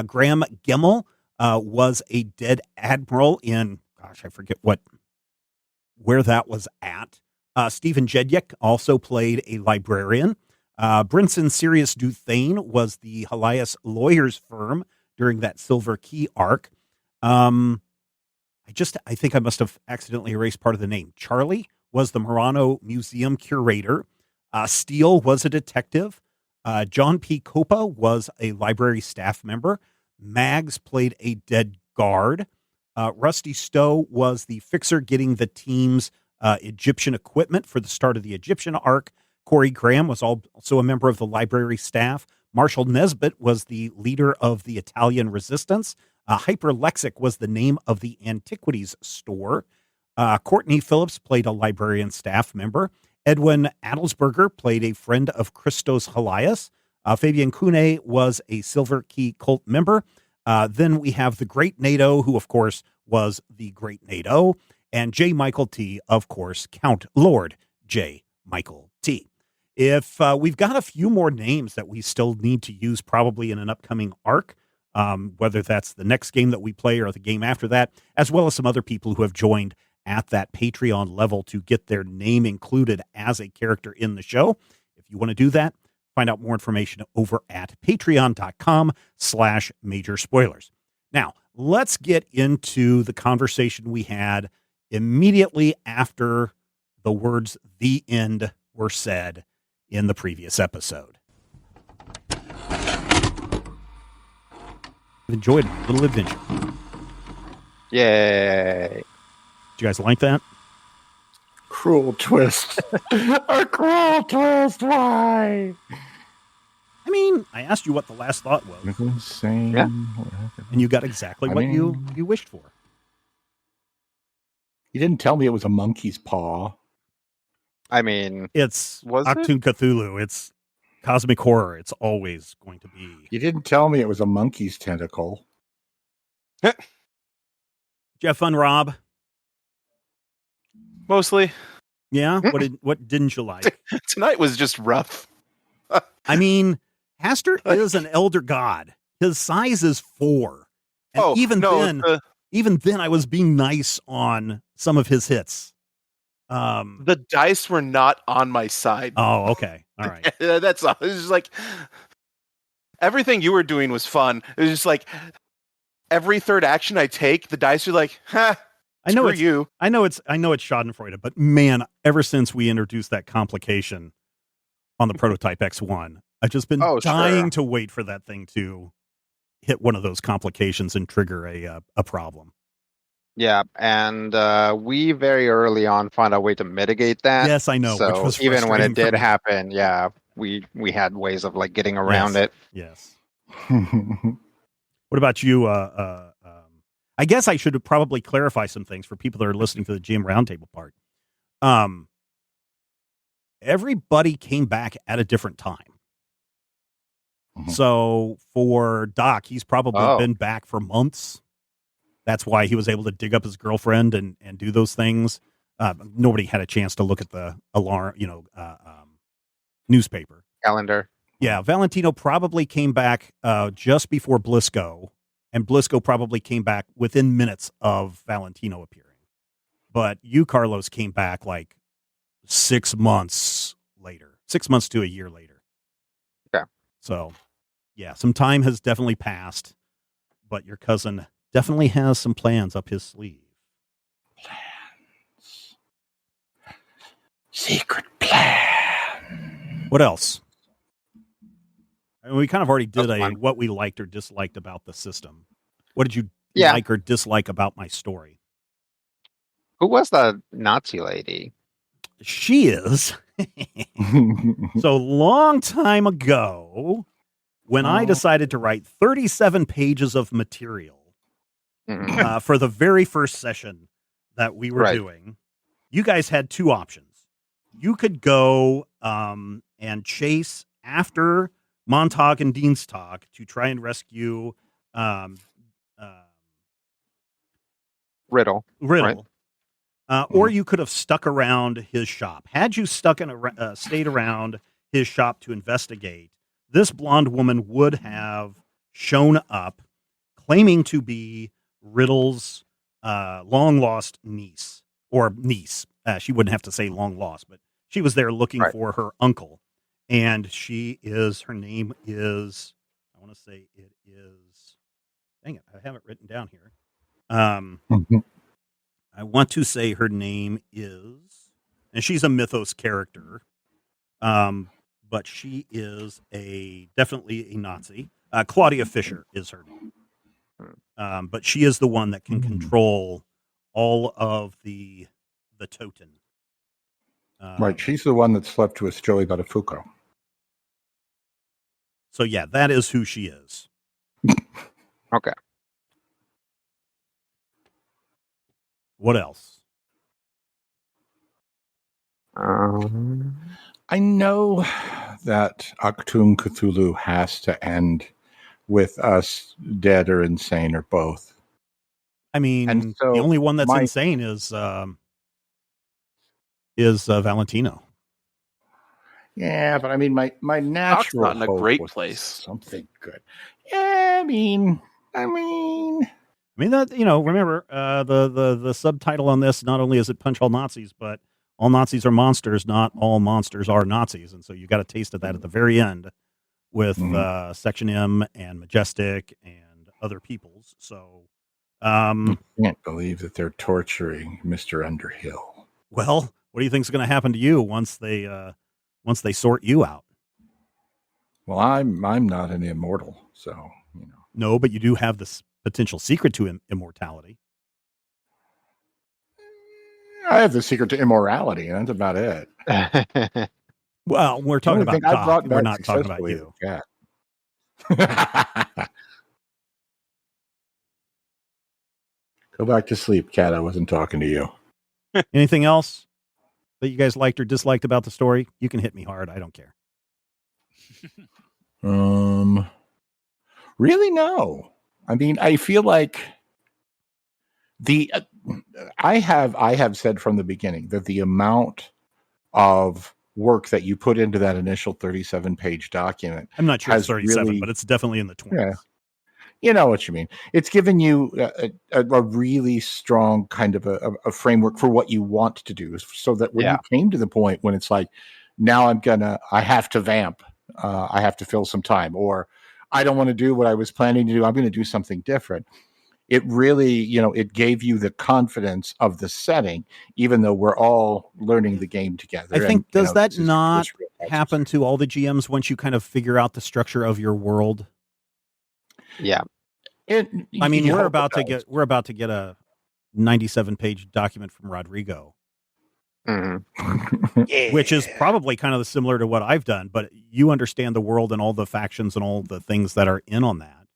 Graham Gemmel was a dead admiral in, I forget where that was at. Stephen Jedyak also played a librarian. Brinson Sirius Duthane was the Helias lawyers firm during that Silver Key arc. I think I must have accidentally erased part of the name. Charlie was the Murano Museum curator. Steele was a detective. John P. Copa was a library staff member. Mags played a dead guard. Rusty Stowe was the fixer getting the team's Egyptian equipment for the start of the Egyptian arc. Corey Graham was also a member of the library staff. Marshall Nesbitt was the leader of the Italian resistance. Hyperlexic was the name of the antiquities store. Courtney Phillips played a librarian staff member. Edwin Adelsberger played a friend of Christos Helias. Fabian Kune was a Silver Key cult member. Then we have the Great NATO, who, of course, was the Great NATO. And J. Michael T., of course, Count Lord J. Michael T. If we've got a few more names that we still need to use probably in an upcoming arc, whether that's the next game that we play or the game after that, as well as some other people who have joined at that Patreon level to get their name included as a character in the show. If you want to do that, find out more information over at patreon.com/major spoilers. Now, let's get into the conversation we had immediately after the words "the end" were said in the previous episode. Enjoyed a little adventure. Yay. Did you guys like that? Cruel twist. A cruel twist. Why? I mean, I asked you what the last thought was. Insane. Yeah. And you got exactly what you wished for. You didn't tell me it was a monkey's paw. I mean, It's Was it? Achtung Cthulhu. It's cosmic horror. It's always going to be. You didn't tell me it was a monkey's tentacle. Did you have fun, Rob? Mostly. Yeah? What didn't you like? Tonight was just rough. I mean, Hastur is an elder god. His size is 4. And even then I was being nice on some of his hits. The dice were not on my side. Oh, okay. All right. That's all. It was just like everything you were doing was fun. It was just like every third action I take, the dice are like, ha. I know it's you. I know it's Schadenfreude, but man, ever since we introduced that complication on the Prototype X1, I've just been dying to wait for that thing to hit one of those complications and trigger a problem. yeah, and we very early on found a way to mitigate that. Yes, I know. So which was even when frustrating it for did me. happen, yeah, we had ways of like getting around it. Yes. What about you? I guess I should probably clarify some things for people that are listening to the GM Roundtable part. Everybody came back at a different time. Mhm. So for Doc, he's probably been back for months. That's why he was able to dig up his girlfriend and do those things. Nobody had a chance to look at the newspaper Calendar. Yeah, Valentino probably came back just before Blisco, and Blisco probably came back within minutes of Valentino appearing. but you, Carlos, came back like 6 months later, 6 months to a year later. Okay. So, yeah, some time has definitely passed, but your cousin definitely has some plans up his sleeve. Plans. Secret plan. What else? I mean, we kind of already did That's fine. what we liked or disliked about the system. What did you Yeah. like or dislike about my story? Who was the Nazi lady? She is. So long time ago, when I decided to write 37 pages of material for the very first session that we were doing, you guys had two options. You could go and chase after Montag and Dienstag to try and rescue Riddle. Right? Or you could have stuck around his shop. Had you stayed around his shop to investigate, this blonde woman would have shown up claiming to be Riddle's long lost niece. She wouldn't have to say long lost, but she was there looking for her uncle. And her name is, I want to say it is, dang it, I have it written down here. I want to say her name is, and she's a mythos character, but she is definitely a Nazi. Claudia Fisher is her name. But she is the one that can control all of the Toten. Right, she's the one that slept with Joey Buttafuoco. So yeah, that is who she is. Okay. What else? I know that Achtung Cthulhu has to end with us dead or insane or both. I mean, and so the only one that's insane is Valentino. Yeah, but I mean, my natural not in a hope great was place. something good. Yeah, I mean that, remember the subtitle on this, not only is it Punch All Nazis, but all Nazis are monsters, not all monsters are Nazis. And so you got a taste of that at the very end with Section M and Majestic and other peoples. So I can't believe that they're torturing Mr. Underhill. Well, what do you think is going to happen to you once they sort you out? Well, I'm not an immortal, so No, but you do have this potential secret to immortality. I have the secret to immorality, and that's about it. Well, we're talking about Doc. We're not talking about you. Go back to sleep, Cat. I wasn't talking to you. Anything else that you guys liked or disliked about the story? You can hit me hard. I don't care. Really, no. I mean, I feel like I have said from the beginning that the amount of work that you put into that initial 37-page document, I'm not sure it's 37, really, but it's definitely in the 20s. Yeah. You know what you mean. It's given you a really strong kind of a framework for what you want to do, so that when you came to the point when it's like, now I have to vamp, I have to fill some time, or I don't want to do what I was planning to do, I'm going to do something different. It really, it gave you the confidence of the setting, even though we're all learning the game together. I think, does that not happen to all the GMs once you kind of figure out the structure of your world? Yeah. I mean, we're about to get a 97-page document from Rodrigo, which is probably kind of similar to what I've done, but you understand the world and all the factions and all the things that are in on that.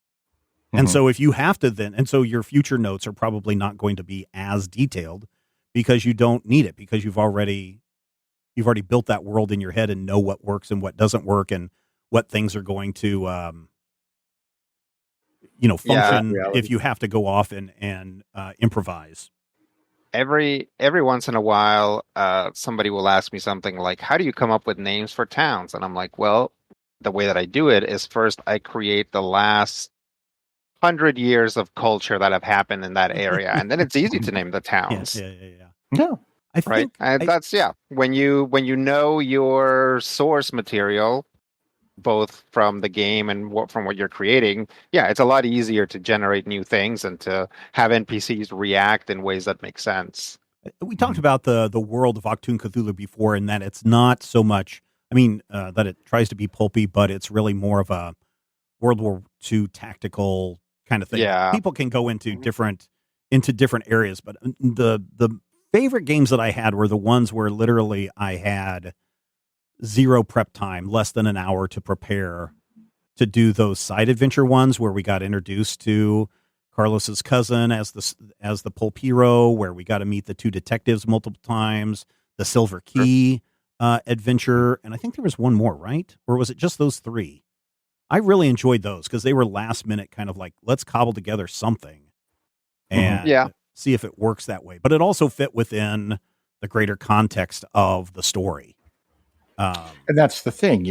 And so if you have to and so your future notes are probably not going to be as detailed because you don't need it, because you've already built that world in your head and know what works and what doesn't work and what things are going to, function if you have to go off and improvise. Every once in a while, somebody will ask me something like, how do you come up with names for towns? And I'm like, well, the way that I do it is first I create the last 100 years of culture that have happened in that area, and then it's easy to name the towns. Yeah. Yeah. I Right. think And that's when you know your source material, both from the game and from what you're creating, it's a lot easier to generate new things and to have NPCs react in ways that make sense. we talked about the world of Achtung Cthulhu before, and that it's not so much. I mean, that it tries to be pulpy, but it's really more of a World War II tactical kind of thing. Yeah. People can go into different areas, but the favorite games that I had were the ones where literally I had zero prep time, less than an hour to prepare to do those side adventure ones where we got introduced to Carlos's cousin as the pulp hero, where we got to meet the two detectives multiple times, the Silver Key adventure, and I think there was one more, right? Or was it just those three? I really enjoyed those because they were last minute, kind of like, let's cobble together something and see if it works that way. But it also fit within the greater context of the story. And that's the thing,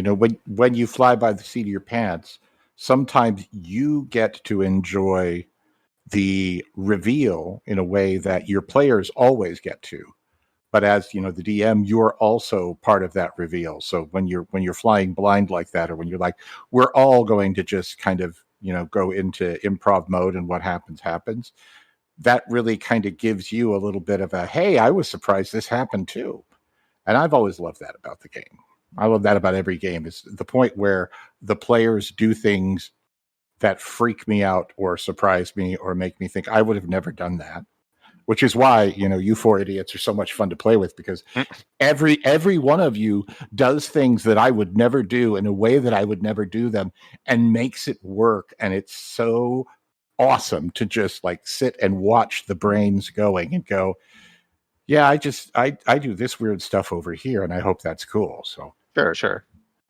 when you fly by the seat of your pants, sometimes you get to enjoy the reveal in a way that your players always get to. But as the DM, you're also part of that reveal. So when you're flying blind like that, or when you're like, we're all going to just kind of go into improv mode and what happens, that really kind of gives you a little bit of a, hey, I was surprised this happened too. And I've always loved that about the game. I love that about every game, is the point where the players do things that freak me out or surprise me or make me think I would have never done that. Which is why, you four idiots are so much fun to play with, because every one of you does things that I would never do in a way that I would never do them, and makes it work. And it's so awesome to just like sit and watch the brains going and go, yeah, I do this weird stuff over here, and I hope that's cool. So Sure.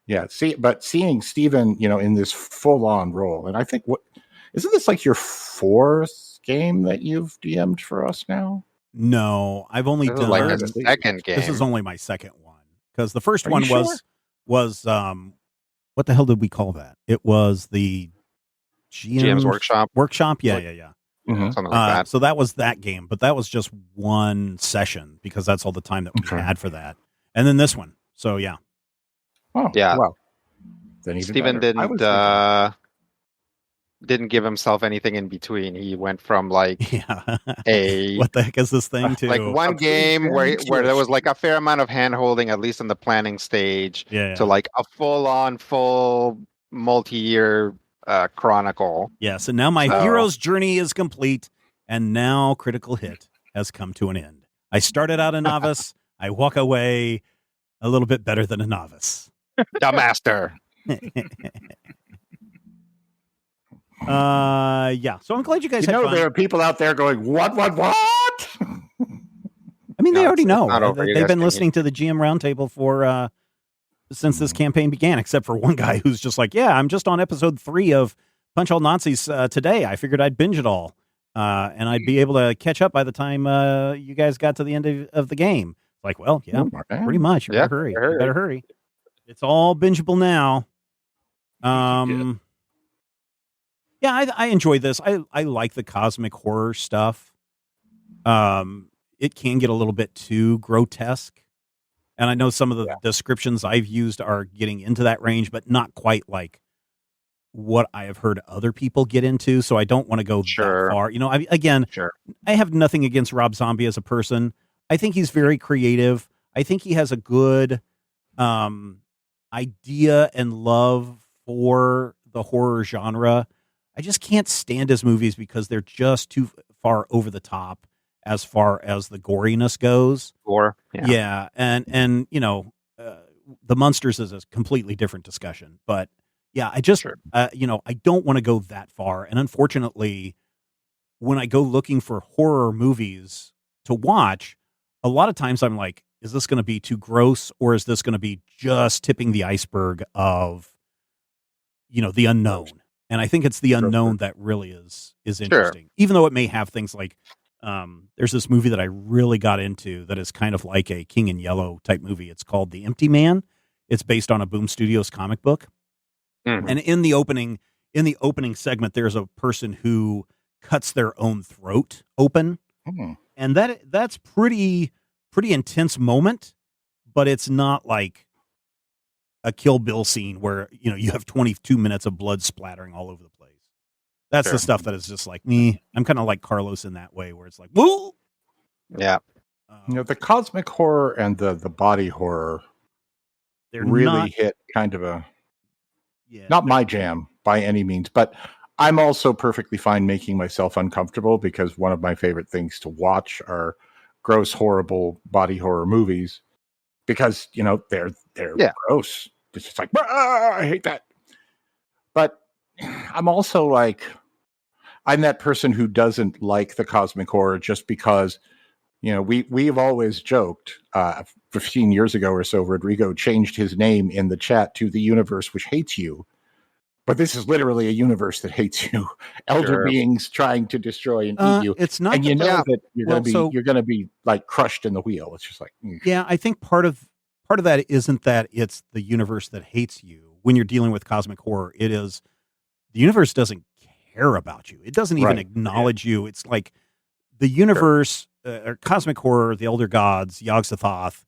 Yeah, seeing Steven, in this full-on role, and I think isn't this like your fourth game that you've DM'd for us now? No, I've only done like a second game. This is only my second one, because the first one was what the hell did we call that? It was the GM's workshop. Yeah. Mm-hmm. Something like that. So that was that game, but that was just one session because that's all the time that we had for that. And then this one. So yeah. Oh, yeah. Well, then Steven didn't give himself anything in between. He went from like a what the heck is this thing to like one game where there was like a fair amount of hand holding, at least in the planning stage, to like a full multi-year chronicle. Yes, and now my hero's journey is complete, and now Critical Hit has come to an end. I started out a novice. I walk away a little bit better than a novice. The master. Yeah. So I'm glad you guys had fun. There are people out there going, what? I mean, they already know. They've been listening to the GM Roundtable for since this campaign began, except for one guy who's just like, yeah, I'm just on episode 3 of Punch All Nazis today. I figured I'd binge it all, and I'd be able to catch up by the time you guys got to the end of the game. Like, well, yeah, pretty much. You better hurry. You better hurry. It's all bingeable now. Yeah, I enjoy this. I like the cosmic horror stuff. It can get a little bit too grotesque. And I know some of the descriptions I've used are getting into that range, but not quite like what I have heard other people get into. So I don't want to go that far. I have nothing against Rob Zombie as a person. I think he's very creative. I think he has a good idea and love for the horror genre. I just can't stand his movies because they're just too far over the top as far as the goriness goes. Yeah. And the Munsters is a completely different discussion. But yeah, I just, I don't want to go that far. And unfortunately, when I go looking for horror movies to watch, a lot of times I'm like, is this going to be too gross, or is this going to be just tipping the iceberg of, the unknown? And I think it's the unknown that really is interesting, even though it may have things like, there's this movie that I really got into that is kind of like a King in Yellow type movie. It's called The Empty Man. It's based on a Boom Studios comic book. Mm-hmm. And in the opening segment, there's a person who cuts their own throat open. Mm-hmm. And that's pretty pretty intense moment, but it's not like a Kill Bill scene where, you have 22 minutes of blood splattering all over the place. That's Sure. the stuff that is just like me. I'm kind of like Carlos in that way where it's like, woo! Yeah. The cosmic horror and the body horror They're really hit kind of not my jam by any means, but I'm also perfectly fine making myself uncomfortable because one of my favorite things to watch are gross, horrible body horror movies because, they're gross. It's just like, I hate that. But I'm also like, I'm that person who doesn't like the cosmic horror just because, we've always joked 15 years ago or so, Rodrigo changed his name in the chat to the universe which hates you. But this is literally a universe that hates you. Elder beings trying to destroy and eat you. It's not, and that you're going to be like crushed in the wheel. It's just like, yeah, I think part of that isn't that it's the universe that hates you. When you're dealing with cosmic horror, it is the universe doesn't care about you. It doesn't even acknowledge you. It's like the universe, or cosmic horror, the elder gods, Yog-Sothoth,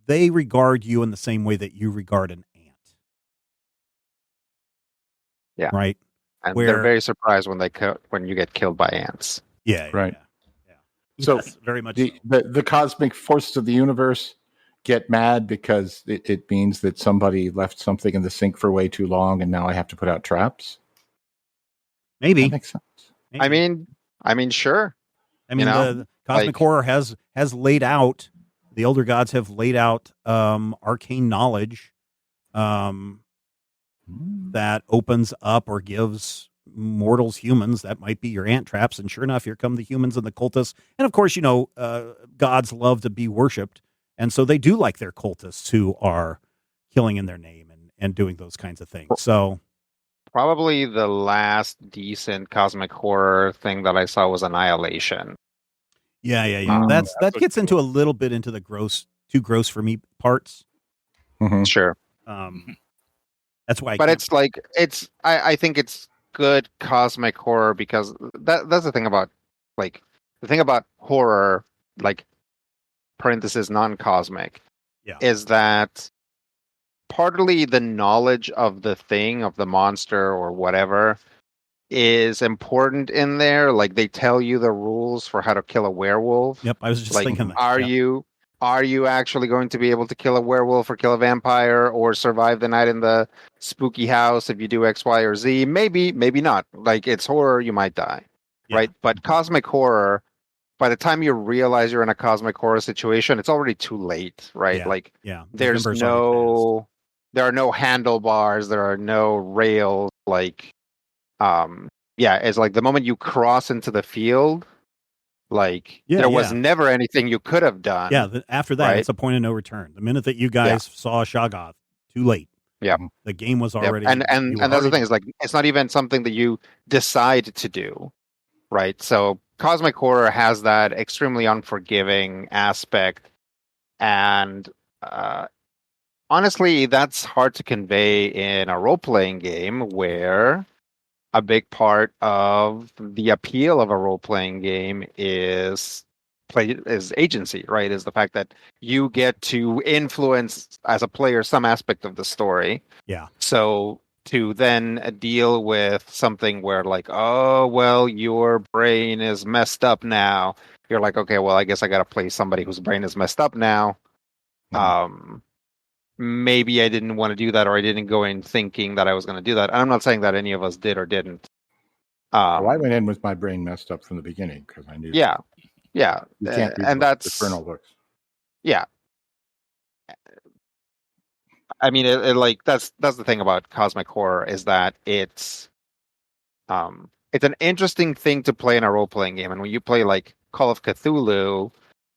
they regard you in the same way that you regard an ant. Yeah. Right. And they're very surprised when you get killed by ants. Yeah. Right. Yeah. So yes, very much the cosmic forces of the universe get mad because it means that somebody left something in the sink for way too long and now I have to put out traps. Maybe. That makes sense. Maybe. I mean, sure. I mean, the cosmic horror has laid out, the elder gods have laid out arcane knowledge that opens up or gives mortals humans. That might be your ant traps. And sure enough, here come the humans and the cultists. And of course, gods love to be worshipped. And so they do like their cultists who are killing in their name and doing those kinds of things. So probably the last decent cosmic horror thing that I saw was Annihilation. Yeah. That gets into a little bit into the too gross for me parts. Mm-hmm. Sure. That's why. I think it's good cosmic horror because that's the thing about horror, like parenthesis non-cosmic, is that partly the knowledge of the thing, of the monster or whatever, is important in there. Like they tell you the rules for how to kill a werewolf. Yep, I was just thinking that. Are you actually going to be able to kill a werewolf or kill a vampire or survive the night in the spooky house if you do X, Y, or Z? Maybe, maybe not. Like it's horror, you might die, right? But cosmic horror, by the time you realize you're in a cosmic horror situation, it's already too late, right? There are no handlebars, there are no rails. It's like the moment you cross into the field, there was never anything you could have done. Yeah, after that, it's a point of no return. The minute that you guys saw Shoggoth, too late. Yeah, the game was already. And that's the thing is it's not even something that you decide to do, right? So cosmic horror has that extremely unforgiving aspect, and honestly, that's hard to convey in a role-playing game where a big part of the appeal of a role-playing game is agency, right? Is the fact that you get to influence as a player some aspect of the story. Yeah. So to then deal with something where oh, well, your brain is messed up now. You're like, okay, well, I guess I got to play somebody whose brain is messed up now. Maybe I didn't want to do that, or I didn't go in thinking that I was going to do that. I'm not saying that any of us did or didn't. I went in with my brain messed up from the beginning because I knew. Yeah. You can't do and that's Infernal looks. Yeah. I mean, that's the thing about cosmic horror is that it's an interesting thing to play in a role playing game, and when you play Call of Cthulhu,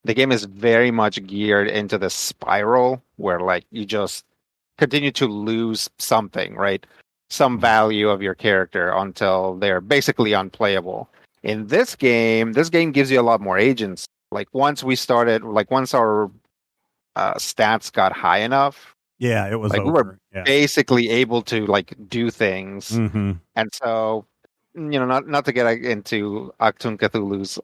the game is very much geared into the spiral where you just continue to lose something, right? Some value of your character until they're basically unplayable. In this game gives you a lot more agency. Once our stats got high enough, it was over. We were basically able to do things. Mm-hmm. And so not to get into Achtung Cthulhu's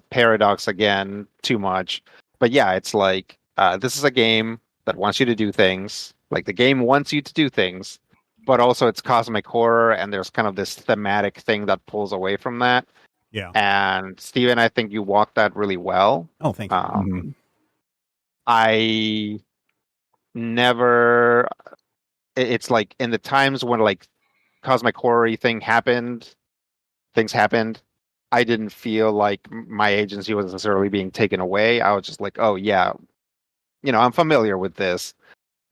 paradox again too much, but yeah, it's like this is a game that wants you to do things. Like the game wants you to do things, but also it's cosmic horror, and there's kind of this thematic thing that pulls away from that. Yeah. And Steven, I think you walked that really well. Oh, thank you. I never. It's like in the times when like cosmic horror things happened. I didn't feel like my agency was necessarily being taken away. I was just like, oh yeah, I'm familiar with this.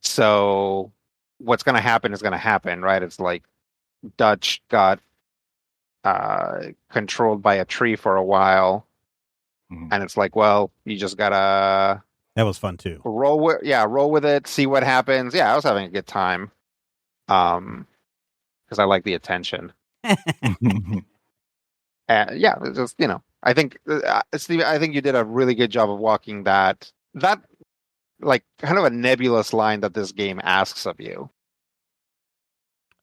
So what's going to happen is going to happen, right? It's like Dutch got controlled by a tree for a while, and it's like, well, you just gotta. That was fun too. Roll with it, see what happens. Yeah, I was having a good time, because I like the attention. Yeah, it's just I think Steve, I think you did a really good job of walking that like kind of a nebulous line that this game asks of you.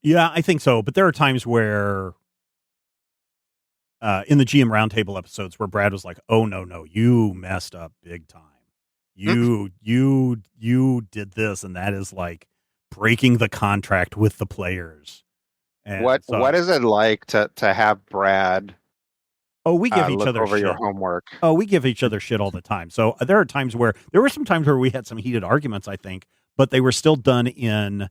Yeah, I think so. But there are times where in the GM Roundtable episodes where Brad was like, "Oh no, you messed up big time. You did this, and that is like breaking the contract with the players." And what is it like to have Brad? Oh, we give each other over shit. Your homework. Oh, we give each other shit all the time. So there were some times where we had some heated arguments, I think, but they were still done in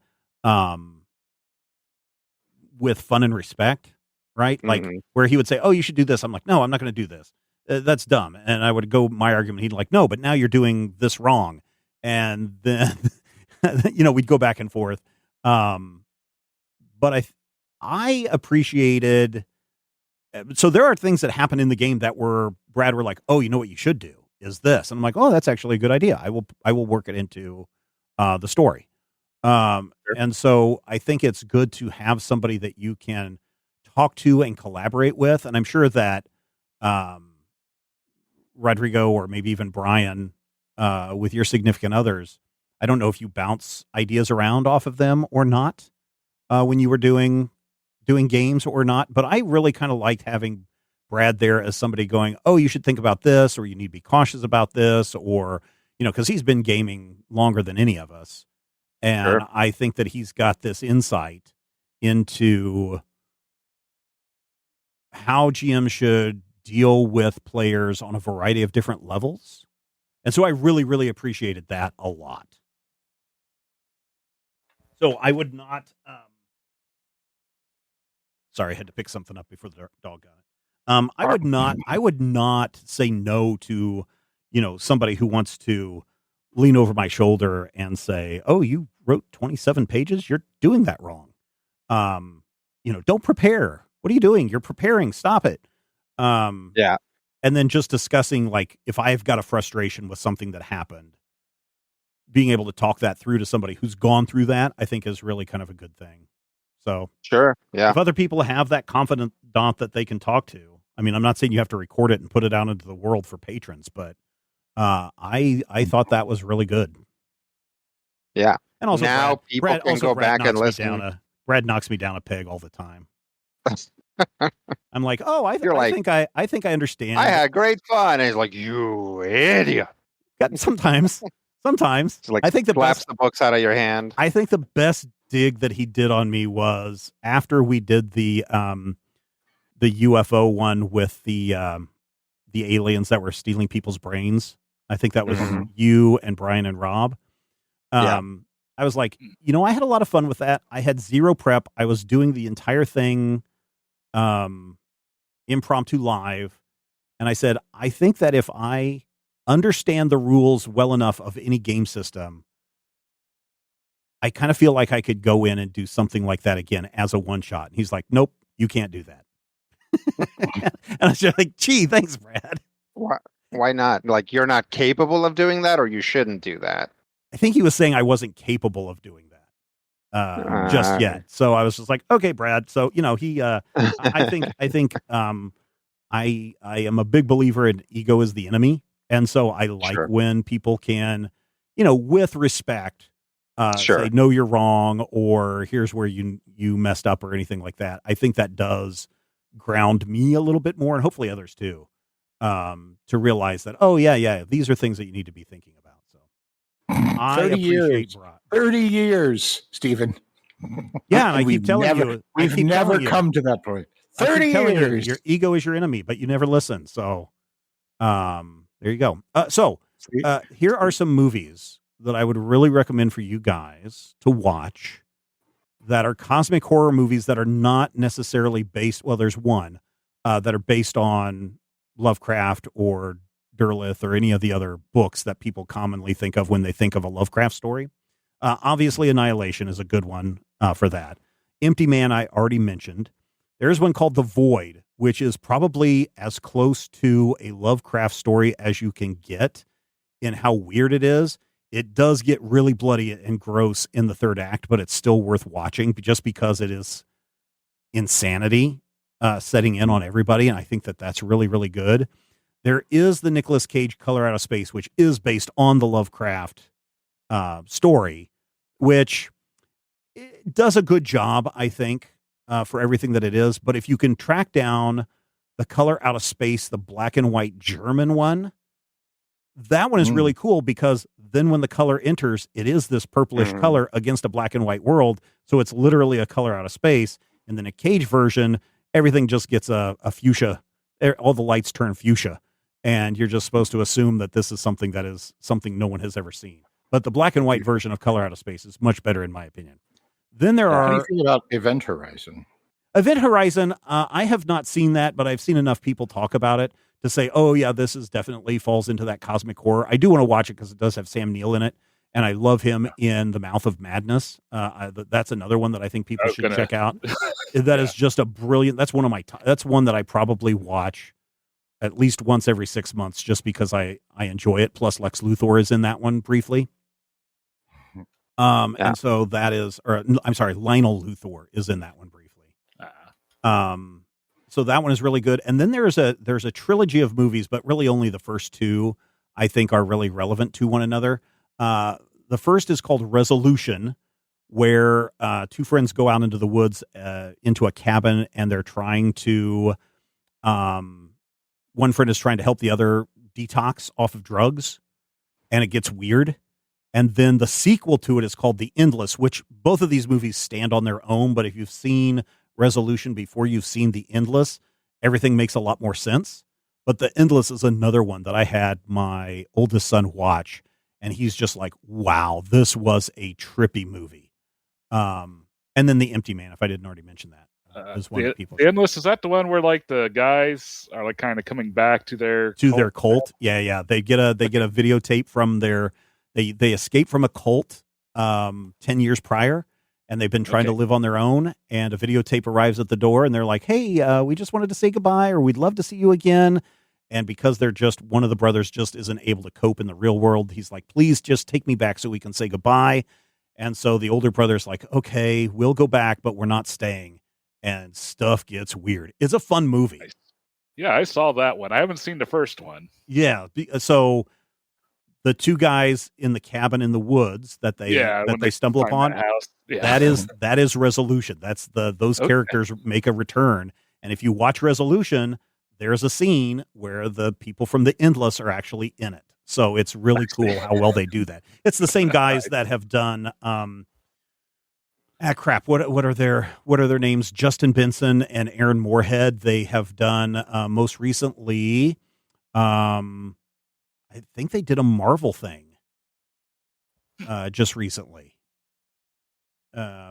with fun and respect, right? Like where he would say, "Oh, you should do this." I'm like, "No, I'm not going to do this. That's dumb." And I would go my argument. He'd like, "No, but now you're doing this wrong." And then we'd go back and forth. But I appreciated. So there are things that happen in the game that were like, "Oh, you know what you should do is this," and I'm like, "Oh, that's actually a good idea. I will work it into the story." Sure. And so I think it's good to have somebody that you can talk to and collaborate with, and I'm sure that Rodrigo or maybe even Brian, with your significant others, I don't know if you bounce ideas around off of them or not when you were doing games or not, but I really kind of liked having Brad there as somebody going, "Oh, you should think about this," or "You need to be cautious about this," or, because he's been gaming longer than any of us. And sure. I think that he's got this insight into how GM should deal with players on a variety of different levels. And so I really, really appreciated that a lot. So I would not, sorry, I had to pick something up before the dog got it. I would not say no to, somebody who wants to lean over my shoulder and say, "Oh, you wrote 27 pages. You're doing that wrong. Don't prepare. What are you doing? You're preparing. Stop it." Yeah. And then just discussing, like, if I've got a frustration with something that happened, being able to talk that through to somebody who's gone through that, I think is really kind of a good thing. So sure. Yeah. If other people have that confidant that they can talk to, I mean, I'm not saying you have to record it and put it out into the world for patrons, but I thought that was really good. Yeah. And also now Brad can go back and listen. Brad knocks me down a peg all the time. I'm like, "Oh, I think I understand. I had great fun." And he's like, "You idiot." Sometimes. Like, I think slaps the books out of your hand. I think the best dig that he did on me was after we did the UFO one with the aliens that were stealing people's brains. I think that was you and Brian and Rob. I was like, I had a lot of fun with that. I had zero prep. I was doing the entire thing impromptu live. And I said, I think that if I understand the rules well enough of any game system, I kind of feel like I could go in and do something like that again as a one shot. And he's like, "Nope, you can't do that." And I was just like, "Gee, thanks, Brad." Why not? Like, you're not capable of doing that, or you shouldn't do that? I think he was saying I wasn't capable of doing that just yet. So I was just like, "Okay, Brad." So, he, I think I am a big believer in ego is the enemy. And so I like when people can, with respect, say, "No, you're wrong," or "Here's where you messed up," or anything like that. I think that does ground me a little bit more, and hopefully others too, to realize that, oh yeah, these are things that you need to be thinking about. So I 30 appreciate years. 30 years, Stephen. Yeah, and I keep telling you, we've never come to that point. 30 years. Your ego is your enemy, but you never listen. So, there you go. So here are some movies that I would really recommend for you guys to watch that are cosmic horror movies that are not necessarily based. Well, there's one that are based on Lovecraft or Derleth or any of the other books that people commonly think of when they think of a Lovecraft story. Obviously, Annihilation is a good one for that. Empty Man, I already mentioned. There's one called The Void, which is probably as close to a Lovecraft story as you can get in how weird it is. It does get really bloody and gross in the third act, but it's still worth watching just because it is insanity setting in on everybody. And I think that that's really, really good. There is the Nicolas Cage Color Out of Space, which is based on the Lovecraft story, which does a good job, I think, for everything that it is. But if you can track down the Color Out of Space, the black and white German one, that one is really cool because then when the color enters, it is this purplish color against a black and white world. So it's literally a color out of space. And then a Cage version, everything just gets a fuchsia. All the lights turn fuchsia. And you're just supposed to assume that this is something that is something no one has ever seen. But the black and white version of Color Out of Space is much better in my opinion. Then there are... How do you feel about Event Horizon? Event Horizon, I have not seen that, but I've seen enough people talk about it to say, oh yeah, this is definitely falls into that cosmic horror. I do want to watch it because it does have Sam Neill in it, and I love him in The Mouth of Madness. That's another one that I think people should check out. That is just a brilliant. That's one of my. That's one that I probably watch at least once every 6 months, just because I enjoy it. Plus, Lex Luthor is in that one briefly. And so that is, or I'm sorry, Lionel Luthor is in that one briefly. So that one is really good. And then there's a trilogy of movies, but really only the first two I think are really relevant to one another. The first is called Resolution, where two friends go out into the woods, into a cabin, and they're trying to, one friend is trying to help the other detox off of drugs, and it gets weird. And then the sequel to it is called The Endless, which both of these movies stand on their own. But if you've seen Resolution before you've seen The Endless, everything makes a lot more sense. But The Endless is another one that I had my oldest son watch, and he's just like, wow, this was a trippy movie. And then The Empty Man, if I didn't already mention that, is one of the people. The Endless, is that the one where like the guys are like kind of coming back to their cult? Yeah. They get a videotape from their they escape from a cult 10 years prior. And they've been trying to live on their own, and a videotape arrives at the door, and they're like, hey, we just wanted to say goodbye, or we'd love to see you again. And because they're just, one of the brothers just isn't able to cope in the real world, he's like, please just take me back so we can say goodbye. And so the older brother's like, okay, we'll go back, but we're not staying. And stuff gets weird. It's a fun movie. Yeah, I saw that one. I haven't seen the first one. Yeah, so the two guys in the cabin in the woods that they stumble upon, that is Resolution. That's those characters make a return. And if you watch Resolution, there's a scene where the people from The Endless are actually in it. So it's really cool how well they do that. It's the same guys that have done what are their names? Justin Benson and Aaron Moorhead. They have done most recently I think they did a Marvel thing just recently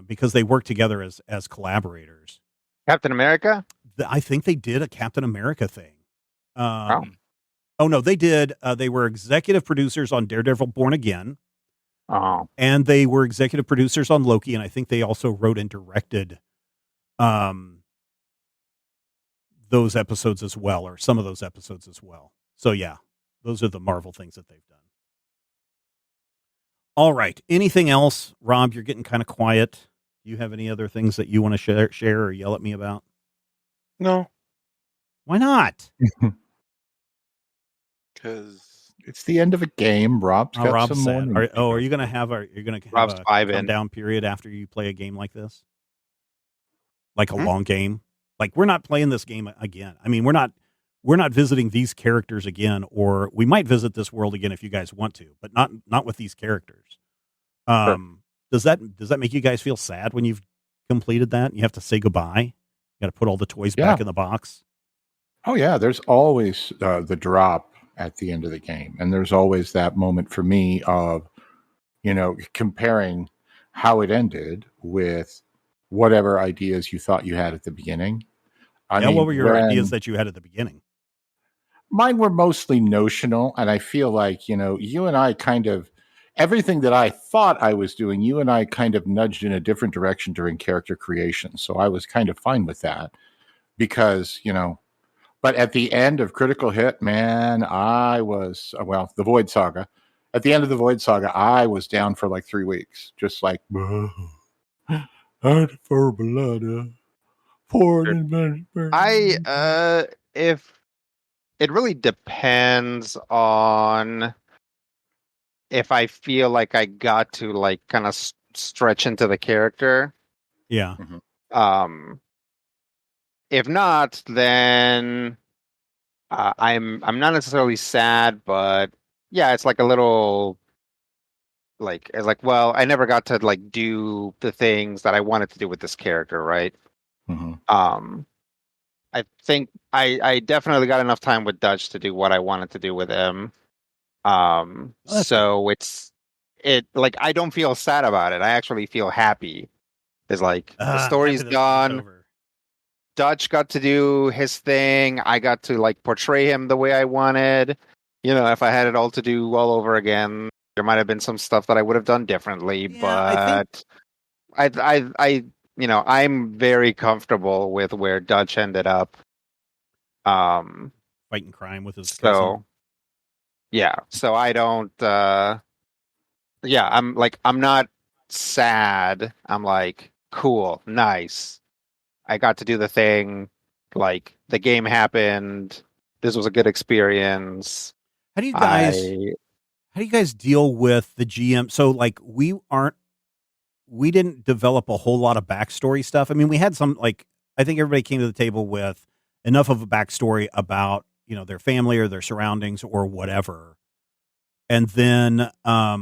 because they work together as collaborators. Captain America? I think they did a Captain America thing. Oh no, they did. They were executive producers on Daredevil Born Again. Oh. And they were executive producers on Loki, and I think they also wrote and directed those episodes as well, or some of those episodes as well. So yeah. Those are the Marvel things that they've done. All right. Anything else? Rob, you're getting kind of quiet. Do you have any other things that you want to share or yell at me about? No. Why not? Because it's the end of a game. Rob's got some more. Are you going to have a Rob's a down period after you play a game like this? Like a long game? Like, we're not playing this game again. I mean, we're not visiting these characters again, or we might visit this world again if you guys want to, but not with these characters. Sure. Does that make you guys feel sad when you've completed that? You have to say goodbye. You got to put all the toys back in the box. Oh yeah, there's always the drop at the end of the game, and there's always that moment for me of, comparing how it ended with whatever ideas you thought you had at the beginning. I mean, what were your ideas that you had at the beginning? Mine were mostly notional, and I feel like, you and I kind of, everything that I thought I was doing, you and I kind of nudged in a different direction during character creation. So I was kind of fine with that because, but at the end of Critical Hit, man, I was, the Void Saga. At the end of the Void Saga, I was down for like 3 weeks, just like, for blood. If it really depends on if I feel like I got to like kind of stretch into the character. Yeah. Mm-hmm. If not, then I'm not necessarily sad, but yeah, it's like a little like it's like, well, I never got to like do the things that I wanted to do with this character, right? Mm-hmm. I think I definitely got enough time with Dutch to do what I wanted to do with him. So it like I don't feel sad about it. I actually feel happy. It's like the story's done. Dutch got to do his thing. I got to like portray him the way I wanted. If I had it all to do all over again, there might have been some stuff that I would have done differently. Yeah, but I'm very comfortable with where Dutch ended up. Fighting crime with his cousin. Yeah. So I don't. I'm not sad. I'm like, cool, nice. I got to do the thing. Like the game happened. This was a good experience. How do you guys deal with the GM? So like we didn't develop a whole lot of backstory stuff. I mean, we had some, like, I think everybody came to the table with enough of a backstory about, their family or their surroundings or whatever. And then, I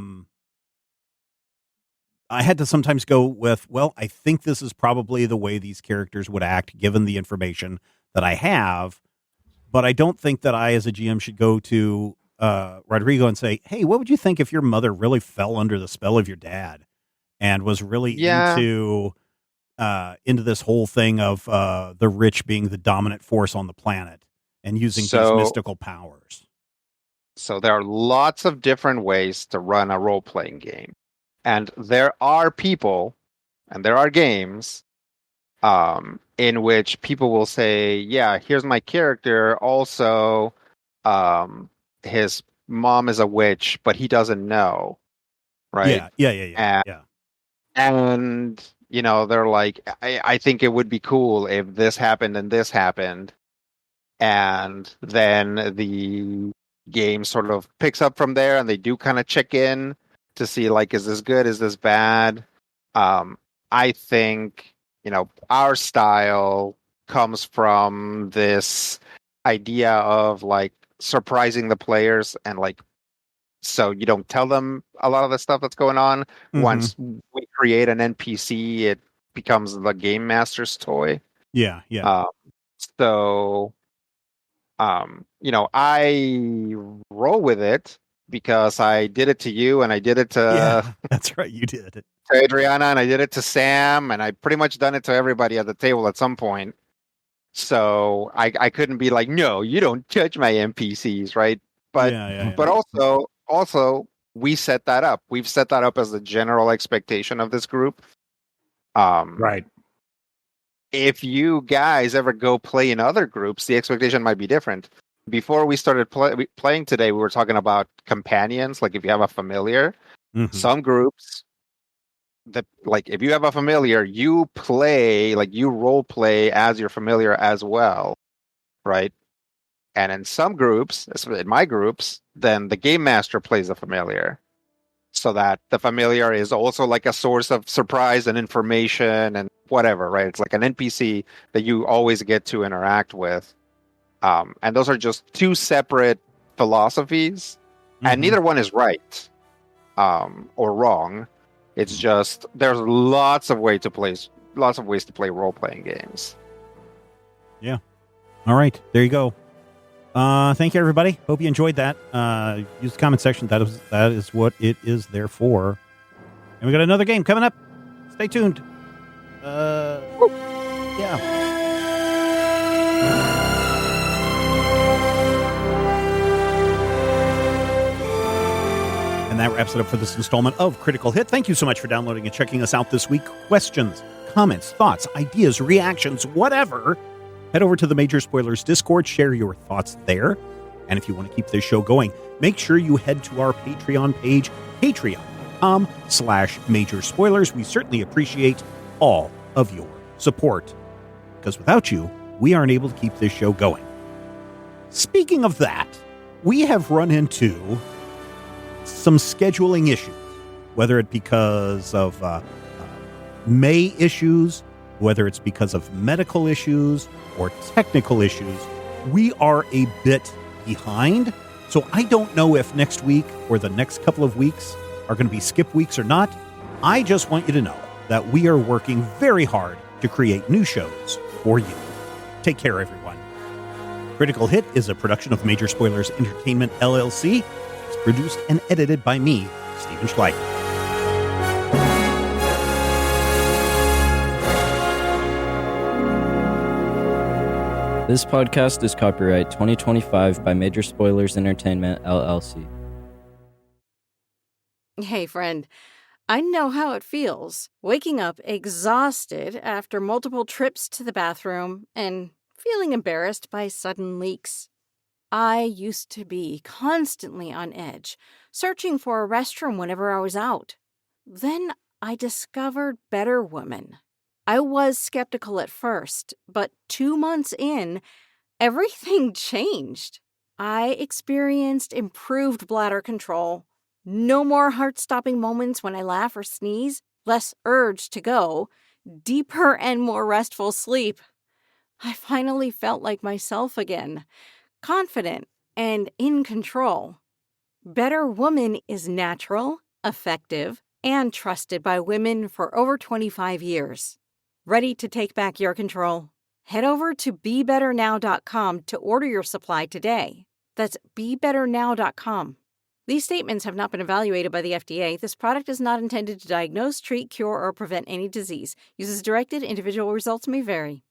had to sometimes go with, well, I think this is probably the way these characters would act given the information that I have. But I don't think that I, as a GM, should go to Rodrigo and say, hey, what would you think if your mother really fell under the spell of your dad and was really into this whole thing of the rich being the dominant force on the planet and using these mystical powers? So there are lots of different ways to run a role-playing game. And there are people and there are games in which people will say, yeah, here's my character. Also, his mom is a witch, but he doesn't know. Right? Yeah. And, they're like, I think it would be cool if this happened and this happened. And then the game sort of picks up from there and they do kind of check in to see, like, is this good? Is this bad? I think, our style comes from this idea of like surprising the players and like, so you don't tell them a lot of the stuff that's going on. Mm-hmm. Once we create an NPC, it becomes the game master's toy. Yeah. I roll with it because I did it to you and I did it to... Yeah, that's right, you did it. To Adriana, and I did it to Sam, and I pretty much done it to everybody at the table at some point. So I couldn't be like, no, you don't judge my NPCs, right? But but also we set that up. We've set that up as the general expectation of this group. Right. If you guys ever go play in other groups, the expectation might be different. Before we started playing today, we were talking about companions. Like if you have a familiar, some groups, if you have a familiar, you play, like you role play as your familiar as well, right? And in some groups, in my groups, then the game master plays the familiar. so that the familiar is also like a source of surprise and information and whatever, right? It's like an NPC that you always get to interact with. And those are just two separate philosophies, and neither one is right or wrong. It's just there's lots of ways to play role-playing games. Yeah. All right. There you go. Thank you, everybody. Hope you enjoyed that. Use the comment section. That is what it is there for. And we got another game coming up. Stay tuned. Yeah. And that wraps it up for this installment of Critical Hit. Thank you so much for downloading and checking us out this week. Questions, comments, thoughts, ideas, reactions, whatever. Head over to the Major Spoilers Discord. Share your thoughts there. And if you want to keep this show going, make sure you head to our Patreon page, patreon.com/Major Spoilers. We certainly appreciate all of your support, because without you, we aren't able to keep this show going. Speaking of that, we have run into some scheduling issues, whether it because of May issues, whether it's because of medical issues or technical issues. We are a bit behind, so I don't know if next week or the next couple of weeks are going to be skip weeks or not. I just want you to know that we are working very hard to create new shows for you. Take care, everyone. Critical Hit is a production of Major Spoilers Entertainment, LLC. It's produced and edited by me, Stephen Schleicher. This podcast is copyright 2025 by Major Spoilers Entertainment, LLC. Hey, friend. I know how it feels, waking up exhausted after multiple trips to the bathroom and feeling embarrassed by sudden leaks. I used to be constantly on edge, searching for a restroom whenever I was out. Then I discovered Better Woman. I was skeptical at first, but 2 months in, everything changed. I experienced improved bladder control, no more heart-stopping moments when I laugh or sneeze, less urge to go, deeper and more restful sleep. I finally felt like myself again, confident and in control. Better Woman is natural, effective, and trusted by women for over 25 years. Ready to take back your control? Head over to BeBetterNow.com to order your supply today. That's BeBetterNow.com. These statements have not been evaluated by the FDA. This product is not intended to diagnose, treat, cure, or prevent any disease. Use as directed. Individual results may vary.